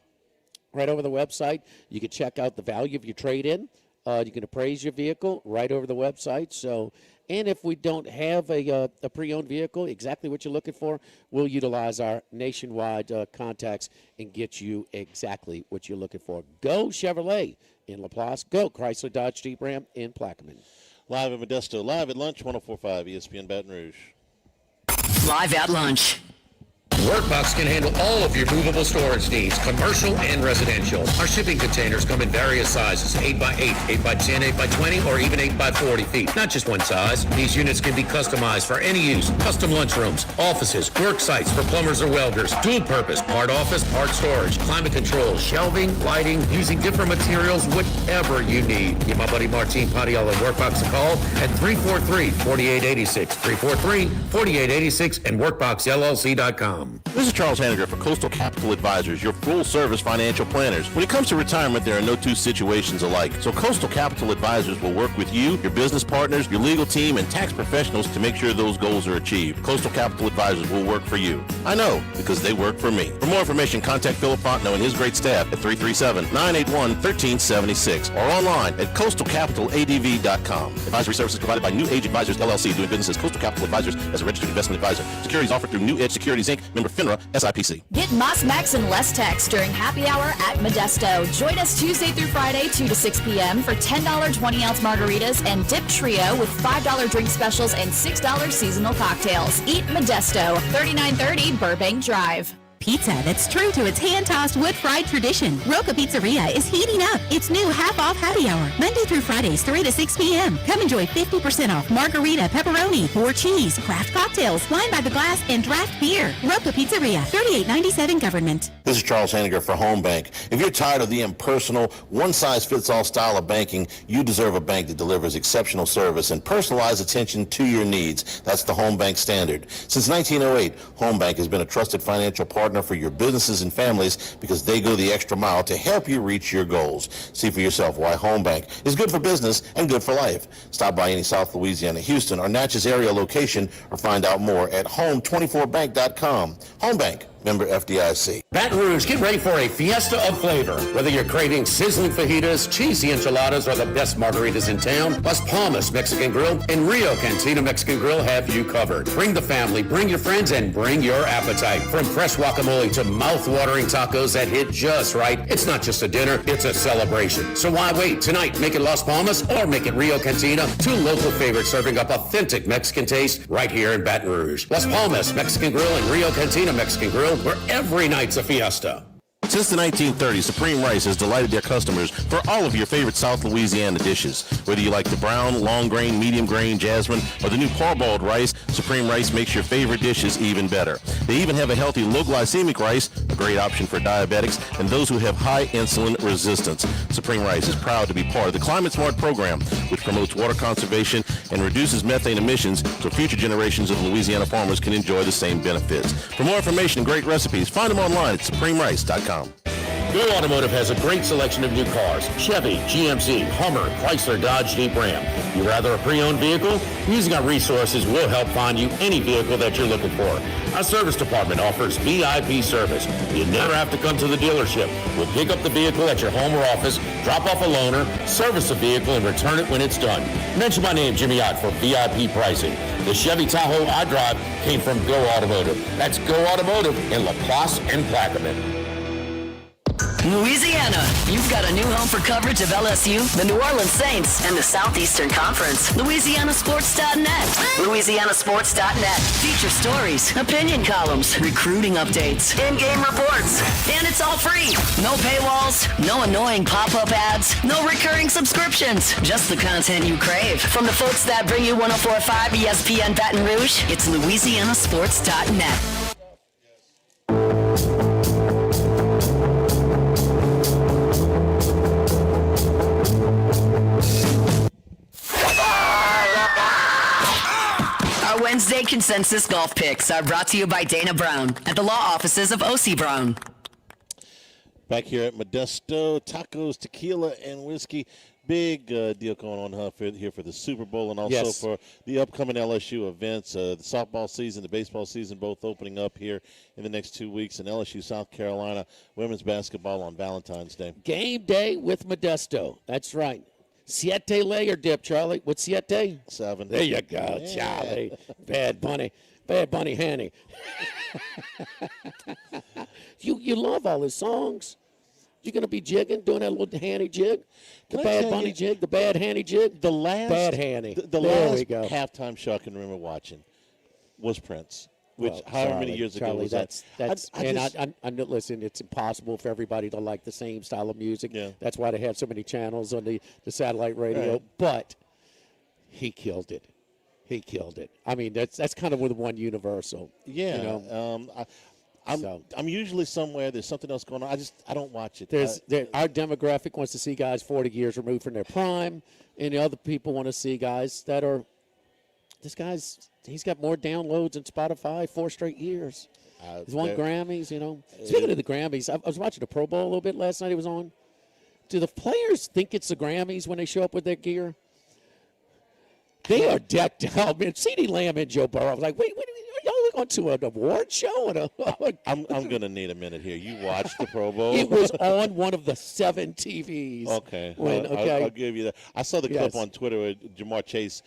website. You can check out the value of your trade-in. You can appraise your vehicle right over the website. So, and if we don't have a pre-owned vehicle, exactly what you're looking for, we'll utilize our nationwide contacts and get you exactly what you're looking for. Go Chevrolet in LaPlace. Go Chrysler Dodge Jeep Ram in Plaquemine. Live at Modesto, live at lunch, 104.5 ESPN Baton Rouge. Live at lunch. Workbox can handle all of your movable storage needs, commercial and residential. Our shipping containers come in various sizes, 8x8, 8x10, 8x20, or even 8x40 feet. Not just one size. These units can be customized for any use. Custom lunchrooms, offices, work sites for plumbers or welders, dual purpose, part office, part storage, climate control, shelving, lighting, using different materials, whatever you need. Give my buddy Martin Padial at Workbox a call at 343-4886, 343-4886, and workboxllc.com. This is Charles Hanniger for Coastal Capital Advisors, your full-service financial planners. When it comes to retirement, there are no two situations alike. So Coastal Capital Advisors will work with you, your business partners, your legal team, and tax professionals to make sure those goals are achieved. Coastal Capital Advisors will work for you. I know, because they work for me. For more information, contact Philip Fontenot and his great staff at 337-981-1376 or online at coastalcapitaladv.com. Advisory services provided by New Age Advisors, LLC, doing business as Coastal Capital Advisors as a registered investment advisor. Securities offered through New Edge Securities, Inc., member FINRA, SIPC. Get Moss, Max, and Less Tex during happy hour at Modesto. Join us Tuesday through Friday, 2 to 6 p.m. for $10 20-ounce margaritas and dip trio with $5 drink specials and $6 seasonal cocktails. Eat Modesto, 3930 Burbank Drive. Pizza that's true to its hand-tossed wood-fried tradition. Roca Pizzeria is heating up its new half-off happy hour, Monday through Fridays, 3 to 6 p.m. Come enjoy 50% off margarita, pepperoni, more cheese, craft cocktails, wine by the glass, and draft beer. Roca Pizzeria, 3897 Government. This is Charles Hanniger for Home Bank. If you're tired of the impersonal, one-size-fits-all style of banking, you deserve a bank that delivers exceptional service and personalized attention to your needs. That's the Home Bank standard. Since 1908, Home Bank has been a trusted financial partner for your businesses and families because they go the extra mile to help you reach your goals. See for yourself why Home Bank is good for business and good for life. Stop by any South Louisiana, Houston, or Natchez area location or find out more at home24bank.com. Home Bank. Member FDIC. Baton Rouge, get ready for a fiesta of flavor. Whether you're craving sizzling fajitas, cheesy enchiladas, or the best margaritas in town, Las Palmas Mexican Grill and Rio Cantina Mexican Grill have you covered. Bring the family, bring your friends, and bring your appetite. From fresh guacamole to mouth-watering tacos that hit just right, it's not just a dinner, it's a celebration. So why wait? Tonight, make it Las Palmas or make it Rio Cantina, two local favorites serving up authentic Mexican taste right here in Baton Rouge. Las Palmas Mexican Grill and Rio Cantina Mexican Grill, where every night's a fiesta. Since the 1930s, Supreme Rice has delighted their customers for all of your favorite South Louisiana dishes. Whether you like the brown, long grain, medium grain, jasmine, or the new parboiled rice, Supreme Rice makes your favorite dishes even better. They even have a healthy low glycemic rice, a great option for diabetics and those who have high insulin resistance. Supreme Rice is proud to be part of the Climate Smart program, which promotes water conservation and reduces methane emissions so future generations of Louisiana farmers can enjoy the same benefits. For more information and great recipes, find them online at supremerice.com. Go Automotive has a great selection of new cars. Chevy, GMC, Hummer, Chrysler, Dodge, Jeep, Ram. You rather a pre-owned vehicle? Using our resources, we'll help find you any vehicle that you're looking for. Our service department offers VIP service. You never have to come to the dealership. We'll pick up the vehicle at your home or office, drop off a loaner, service the vehicle, and return it when it's done. Mention my name, Jimmy Ott, for VIP pricing. The Chevy Tahoe I drive came from Go Automotive. That's Go Automotive in LaPlace and Plaquemine. Louisiana, you've got a new home for coverage of LSU, the New Orleans Saints, and the Southeastern Conference. LouisianaSports.net. LouisianaSports.net. Feature stories, opinion columns, recruiting updates, in-game reports. And it's all free. No paywalls, no annoying pop-up ads, no recurring subscriptions. Just the content you crave. From the folks that bring you 104.5 ESPN Baton Rouge, it's LouisianaSports.net. Consensus Golf Picks are brought to you by Dana Brown at the law offices of O.C. Brown. Back here at Modesto, tacos, tequila, and whiskey. Big deal going on here for the Super Bowl and also for the upcoming LSU events. The softball season, the baseball season, both opening up here in the next 2 weeks. And LSU, South Carolina, women's basketball on Valentine's Day. Game day with Modesto. That's right. Siete layer dip, Charlie. What's siete? 7. There you go, Charlie. Bad Bunny. Bad Bunny Hanny. You love all his songs. You're going to be jigging, doing that little Hanny jig? The Bad Bunny jig, the Bad Hanny jig? The last Bad Hanny. The there last we go. halftime show I can remember watching was Prince. Which, Well, however many years ago was that's, that? I listen, it's impossible for everybody to like the same style of music. Yeah. That's why they have so many channels on the satellite radio. Right. But he killed it. He killed it. I mean, that's kind of with one universal. Yeah. You know? I'm usually somewhere. There's something else going on. I don't watch it. Our demographic wants to see guys 40 years removed from their prime, and the other people want to see guys that are. He's got more downloads than Spotify 4 straight years. He's won Grammys, you know. Speaking of the Grammys, I was watching the Pro Bowl a little bit last night. He was on. Do the players think it's the Grammys when they show up with their gear? They are decked out, man. CeeDee Lamb and Joe Burrow. I was like, wait, are y'all going to an award show? I'm going to need a minute here. You watched the Pro Bowl? It was on one of the 7 TVs. Okay. Okay. I'll give you that. I saw the clip on Twitter with Jamar Chase.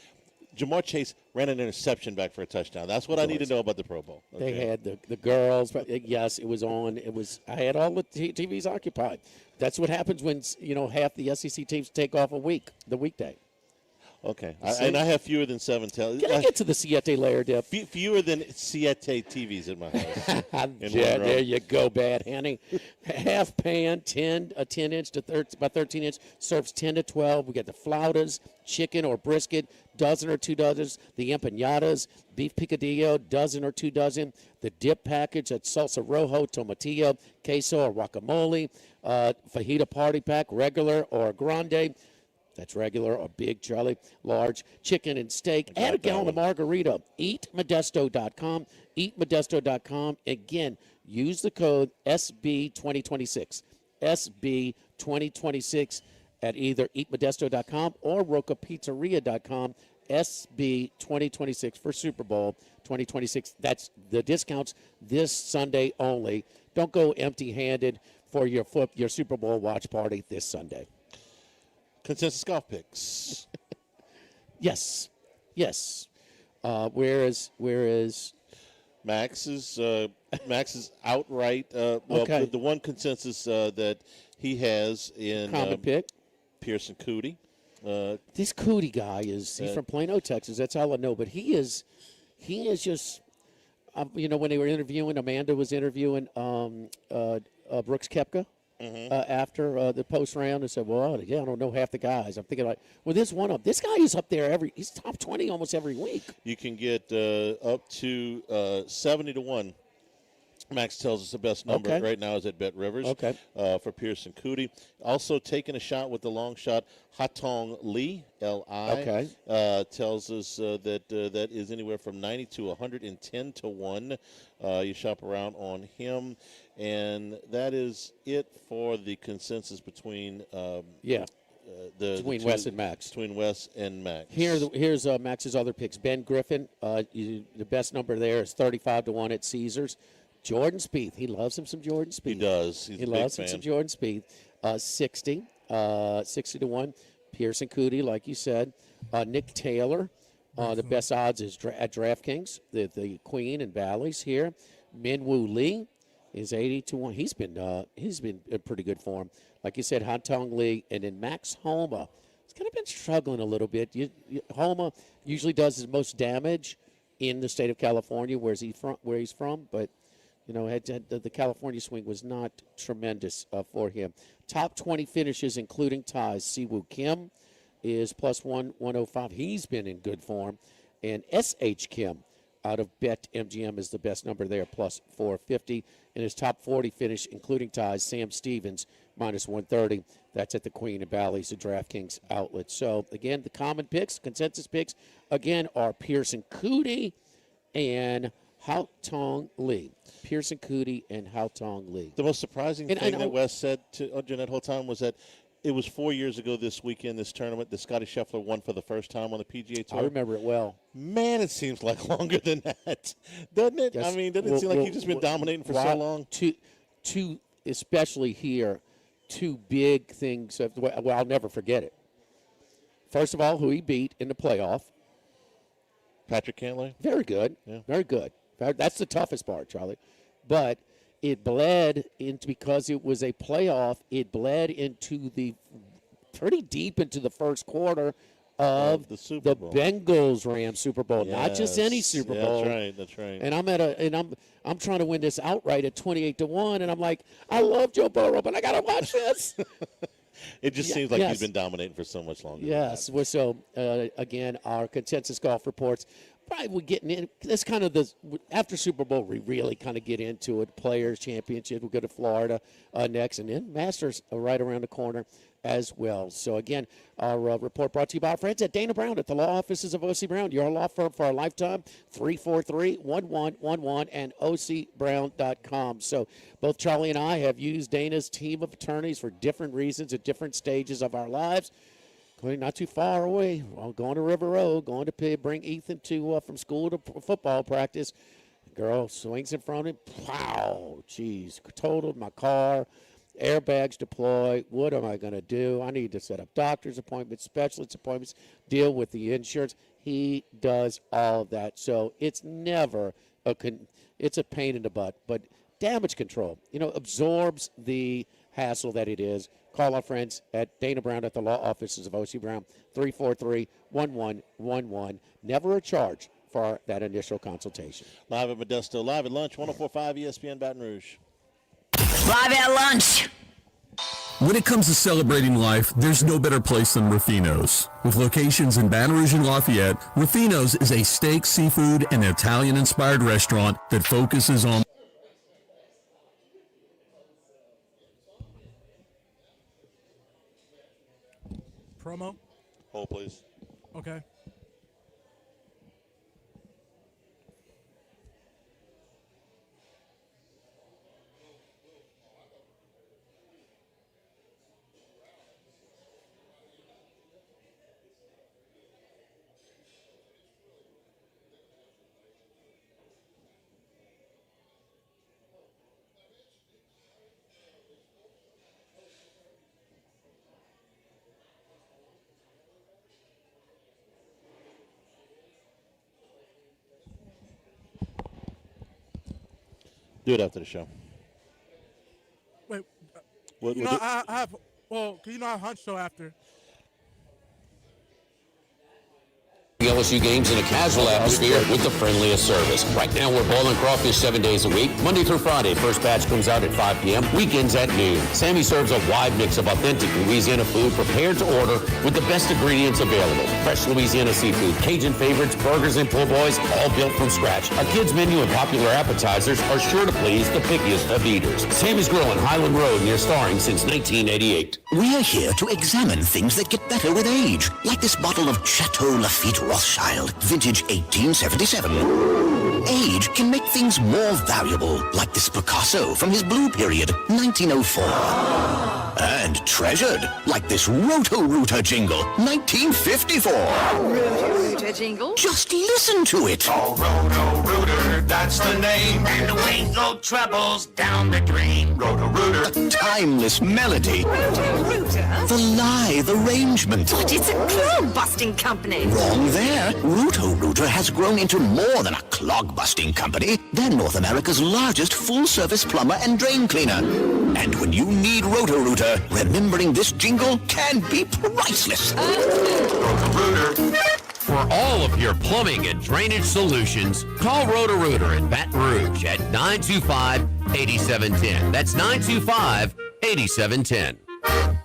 Jamar Chase ran an interception back for a touchdown. That's what I need to know about the Pro Bowl. Okay. They had the girls. But yes, it was on. I had all the TVs occupied. That's what happens when half the SEC teams take off the weekday. Okay, and I have fewer than 7 televisions. Can I get to the Siete layer dip? Fewer than Siete TVs in my house. Yeah, there you go, Bad Hanny. Half pan, 10-inch to 13 inch, serves 10 to 12. We got the flautas, chicken or brisket, dozen or 2 dozens. The empanadas, beef picadillo, dozen or 2 dozen. The dip package, that's salsa rojo, tomatillo, queso or guacamole. Fajita party pack, regular or grande. That's regular or big, Charlie, large, chicken and steak. Add a gallon of margarita. EatModesto.com. EatModesto.com. Again, use the code SB2026. SB2026 at either EatModesto.com or RocaPizzeria.com. SB2026 for Super Bowl 2026. That's the discounts this Sunday only. Don't go empty-handed for your Super Bowl watch party this Sunday. Consensus golf picks. Yes. Where is Max is outright. Okay. The one consensus that he has in common pick? Pearson Coody. This Coody guy he's from Plano, Texas. That's all I know. But he is just, when they were interviewing, Amanda was interviewing Brooks Koepka. After the post round and said, well, I don't know half the guys. I'm thinking this guy is up there he's top 20 almost every week. You can get up to 70 to 1. Max tells us the best number right now is at Bet Rivers for Pearson Coody. Also taking a shot with the long shot, Hatong Lee, L-I, tells us that that is anywhere from 90 to 110 to 1. You shop around on him. And that is it for the consensus between between Wes and Max. Between Wes and Max. Here's Max's other picks. Ben Griffin, the best number there is 35 to 1 at Caesars. Jordan Spieth, he loves him some Jordan Spieth. He does. He loves him some Jordan Spieth. 60 to 1. Pearson Coody, like you said. Nick Taylor, the best odds is at DraftKings. The Queen and Bally's here. Minwoo Lee is 80 to 1. He's been in pretty good form. Like you said, Hantong Lee, and then Max Homa. He's kind of been struggling a little bit. Homa usually does his most damage in the state of California, where he's from, but the California swing was not tremendous for him. Top 20 finishes, including ties. Siwoo Kim is plus 105. He's been in good form, and S.H. Kim out of Bet MGM is the best number there, plus 450. In his top 40 finish, including ties, Sam Stevens, minus 130. That's at the Queen and Bally's, the DraftKings outlet. So, again, the common picks, consensus picks, again, are Pearson Coody and Hao Tong Lee. Pearson Cootie and Hao Tong Lee. The most surprising thing that Wes said to Jeanette the whole time was that it was 4 years ago this weekend, this tournament, that Scotty Scheffler won for the first time on the PGA Tour. I remember it well. Man, it seems like longer than that, doesn't it? Yes. I mean, doesn't it seem like he's just been dominating for so long? Two, especially here, two big things. Well, I'll never forget it. First of all, who he beat in the playoff. Patrick Cantlay. Very good. Yeah. Very good. That's the toughest part, Charlie. But it bled into, because it was a playoff, it bled into the pretty deep into the first quarter of the Bengals-Rams Super Bowl, not just any Super Bowl. That's right. And I'm trying to win this outright at 28-1, and I'm like, I love Joe Burrow, but I gotta watch this. It just seems like he's been dominating for so much longer. Yes. So again, our consensus golf reports. Probably we're getting in. That's kind of after Super Bowl, we really kind of get into it. Players Championship. We'll go to Florida next, and then Masters are right around the corner as well. So again, our report brought to you by our friends at Dana Brown at the law offices of O.C. Brown, your law firm for a lifetime. 343-1111 and ocbrown.com. So both Charlie and I have used Dana's team of attorneys for different reasons at different stages of our lives. Not too far away. Well, going to River Road, going to bring Ethan to from school to football practice. Girl swings in front of him. Wow, geez, totaled my car. Airbags deployed. What am I going to do? I need to set up doctor's appointments, specialist appointments, deal with the insurance. He does all of that. So it's never it's a pain in the butt. But damage control, absorbs the hassle that it is. Call our friends at Dana Brown at the law offices of O.C. Brown, 343-1111. Never a charge for that initial consultation. Live at Modesto, live at lunch, 104.5 ESPN Baton Rouge. Live at lunch. When it comes to celebrating life, there's no better place than Ruffino's. With locations in Baton Rouge and Lafayette, Ruffino's is a steak, seafood, and Italian-inspired restaurant that focuses on promo? Hold, please. Okay. Do it after the show. Wait, What- you what know, do- I have, well, you know, I have hunch show after. LSU games in a casual atmosphere with the friendliest service. Right now, we're boiling crawfish 7 days a week, Monday through Friday. First batch comes out at 5 p.m., weekends at noon. Sammy serves a wide mix of authentic Louisiana food prepared to order with the best ingredients available. Fresh Louisiana seafood, Cajun favorites, burgers, and po' boys, all built from scratch. A kid's menu and popular appetizers are sure to please the pickiest of eaters. Sammy's Grill on Highland Road near Starring since 1988. We're here to examine things that get better with age, like this bottle of Chateau Lafite Rothschild, vintage 1877. Age can make things more valuable, like this Picasso from his blue period, 1904. And treasured, like this Roto-Rooter jingle, 1954. Roto-Rooter jingle? Just listen to it. Oh, Roto-Rooter, that's the name. And the wind go trebles down the drain. Roto-Rooter. A timeless melody. Roto-Rooter? The lithe arrangement. But it's a clog-busting company. Wrong there. Roto-Rooter has grown into more than a clog-busting company. They're North America's largest full-service plumber and drain cleaner. And when you need Roto-Rooter, remembering this jingle can be priceless. For all of your plumbing and drainage solutions, call Roto-Rooter in Baton Rouge at 925-8710. That's 925-8710.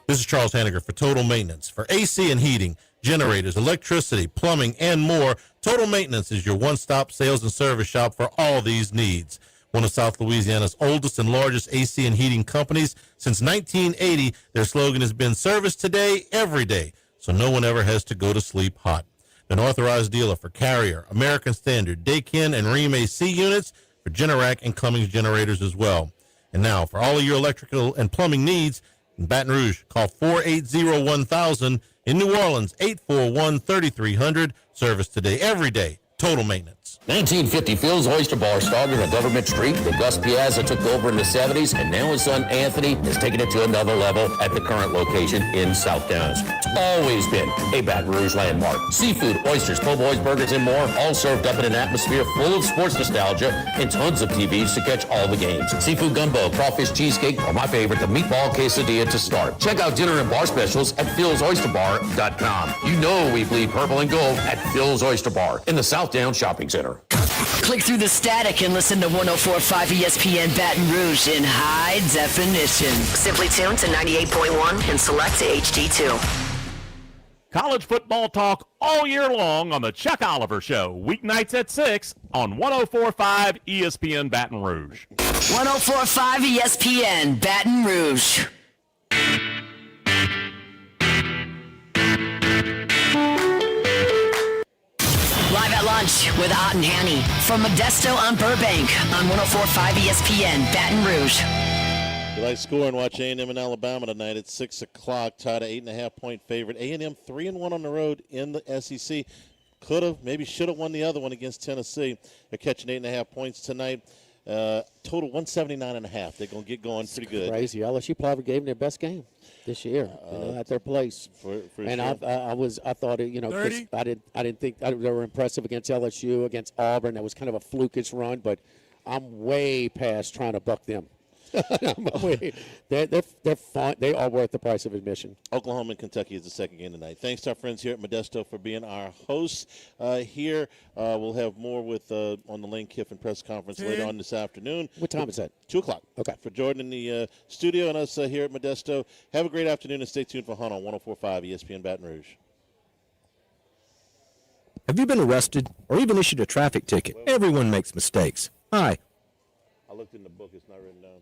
This is Charles Hanniger for Total Maintenance. For AC and heating, generators, electricity, plumbing, and more, Total Maintenance is your one-stop sales and service shop for all these needs. One of South Louisiana's oldest and largest AC and heating companies. Since 1980, their slogan has been service today, every day, so no one ever has to go to sleep hot. an authorized dealer for Carrier, American Standard, Daikin, and Rheem AC units, for Generac and Cummins generators as well. And now, for all of your electrical and plumbing needs in Baton Rouge, call 480-1000. In New Orleans, 841-3300. Service today, every day. Total maintenance. 1950 Phil's Oyster Bar started on Government Street that Gus Piazza took over in the 70s, and now his son Anthony has taken it to another level at the current location in South Downs. It's always been a Baton Rouge landmark. Seafood, oysters, po' boys, burgers, and more, all served up in an atmosphere full of sports nostalgia and tons of TVs to catch all the games. Seafood gumbo, crawfish cheesecake, or my favorite, the meatball quesadilla to start. Check out dinner and bar specials at philsoysterbar.com. You know we bleed purple and gold at Phil's Oyster Bar in the South Downs Shopping Center. Click through the static and listen to 104.5 ESPN Baton Rouge in high definition. Simply tune to 98.1 and select to HD2. College football talk all year long on the Chuck Oliver Show, weeknights at 6 on 104.5 ESPN Baton Rouge. 104.5 ESPN Baton Rouge. Live at lunch with Ott and Hanny from Modesto on Burbank on 104.5 ESPN Baton Rouge. You like score and watch A&M and Alabama tonight at 6 o'clock. Tied at 8.5-point favorite. A&M 3-1 on the road in the SEC. Could have, maybe should have won the other one against Tennessee. They're catching 8.5 points tonight. Total 179.5. They're going to get going pretty good. Crazy. LSU probably gave them their best game this year, at their place. And sure. I thought it, 'cause I didn't think they were impressive against LSU, against Auburn. That was kind of a flukish run, but I'm way past trying to buck them. They're fine. They are worth the price of admission. Oklahoma and Kentucky is the second game tonight. Thanks to our friends here at Modesto for being our hosts here. We'll have more with on the Lane Kiffin press conference later on this afternoon. What time is that? 2 o'clock. Okay. For Jordan in the studio and us here at Modesto. Have a great afternoon and stay tuned for Hunt on 104.5 ESPN Baton Rouge. Have you been arrested or even issued a traffic ticket? Everyone makes mistakes. Hi. I looked in the book. It's not written down.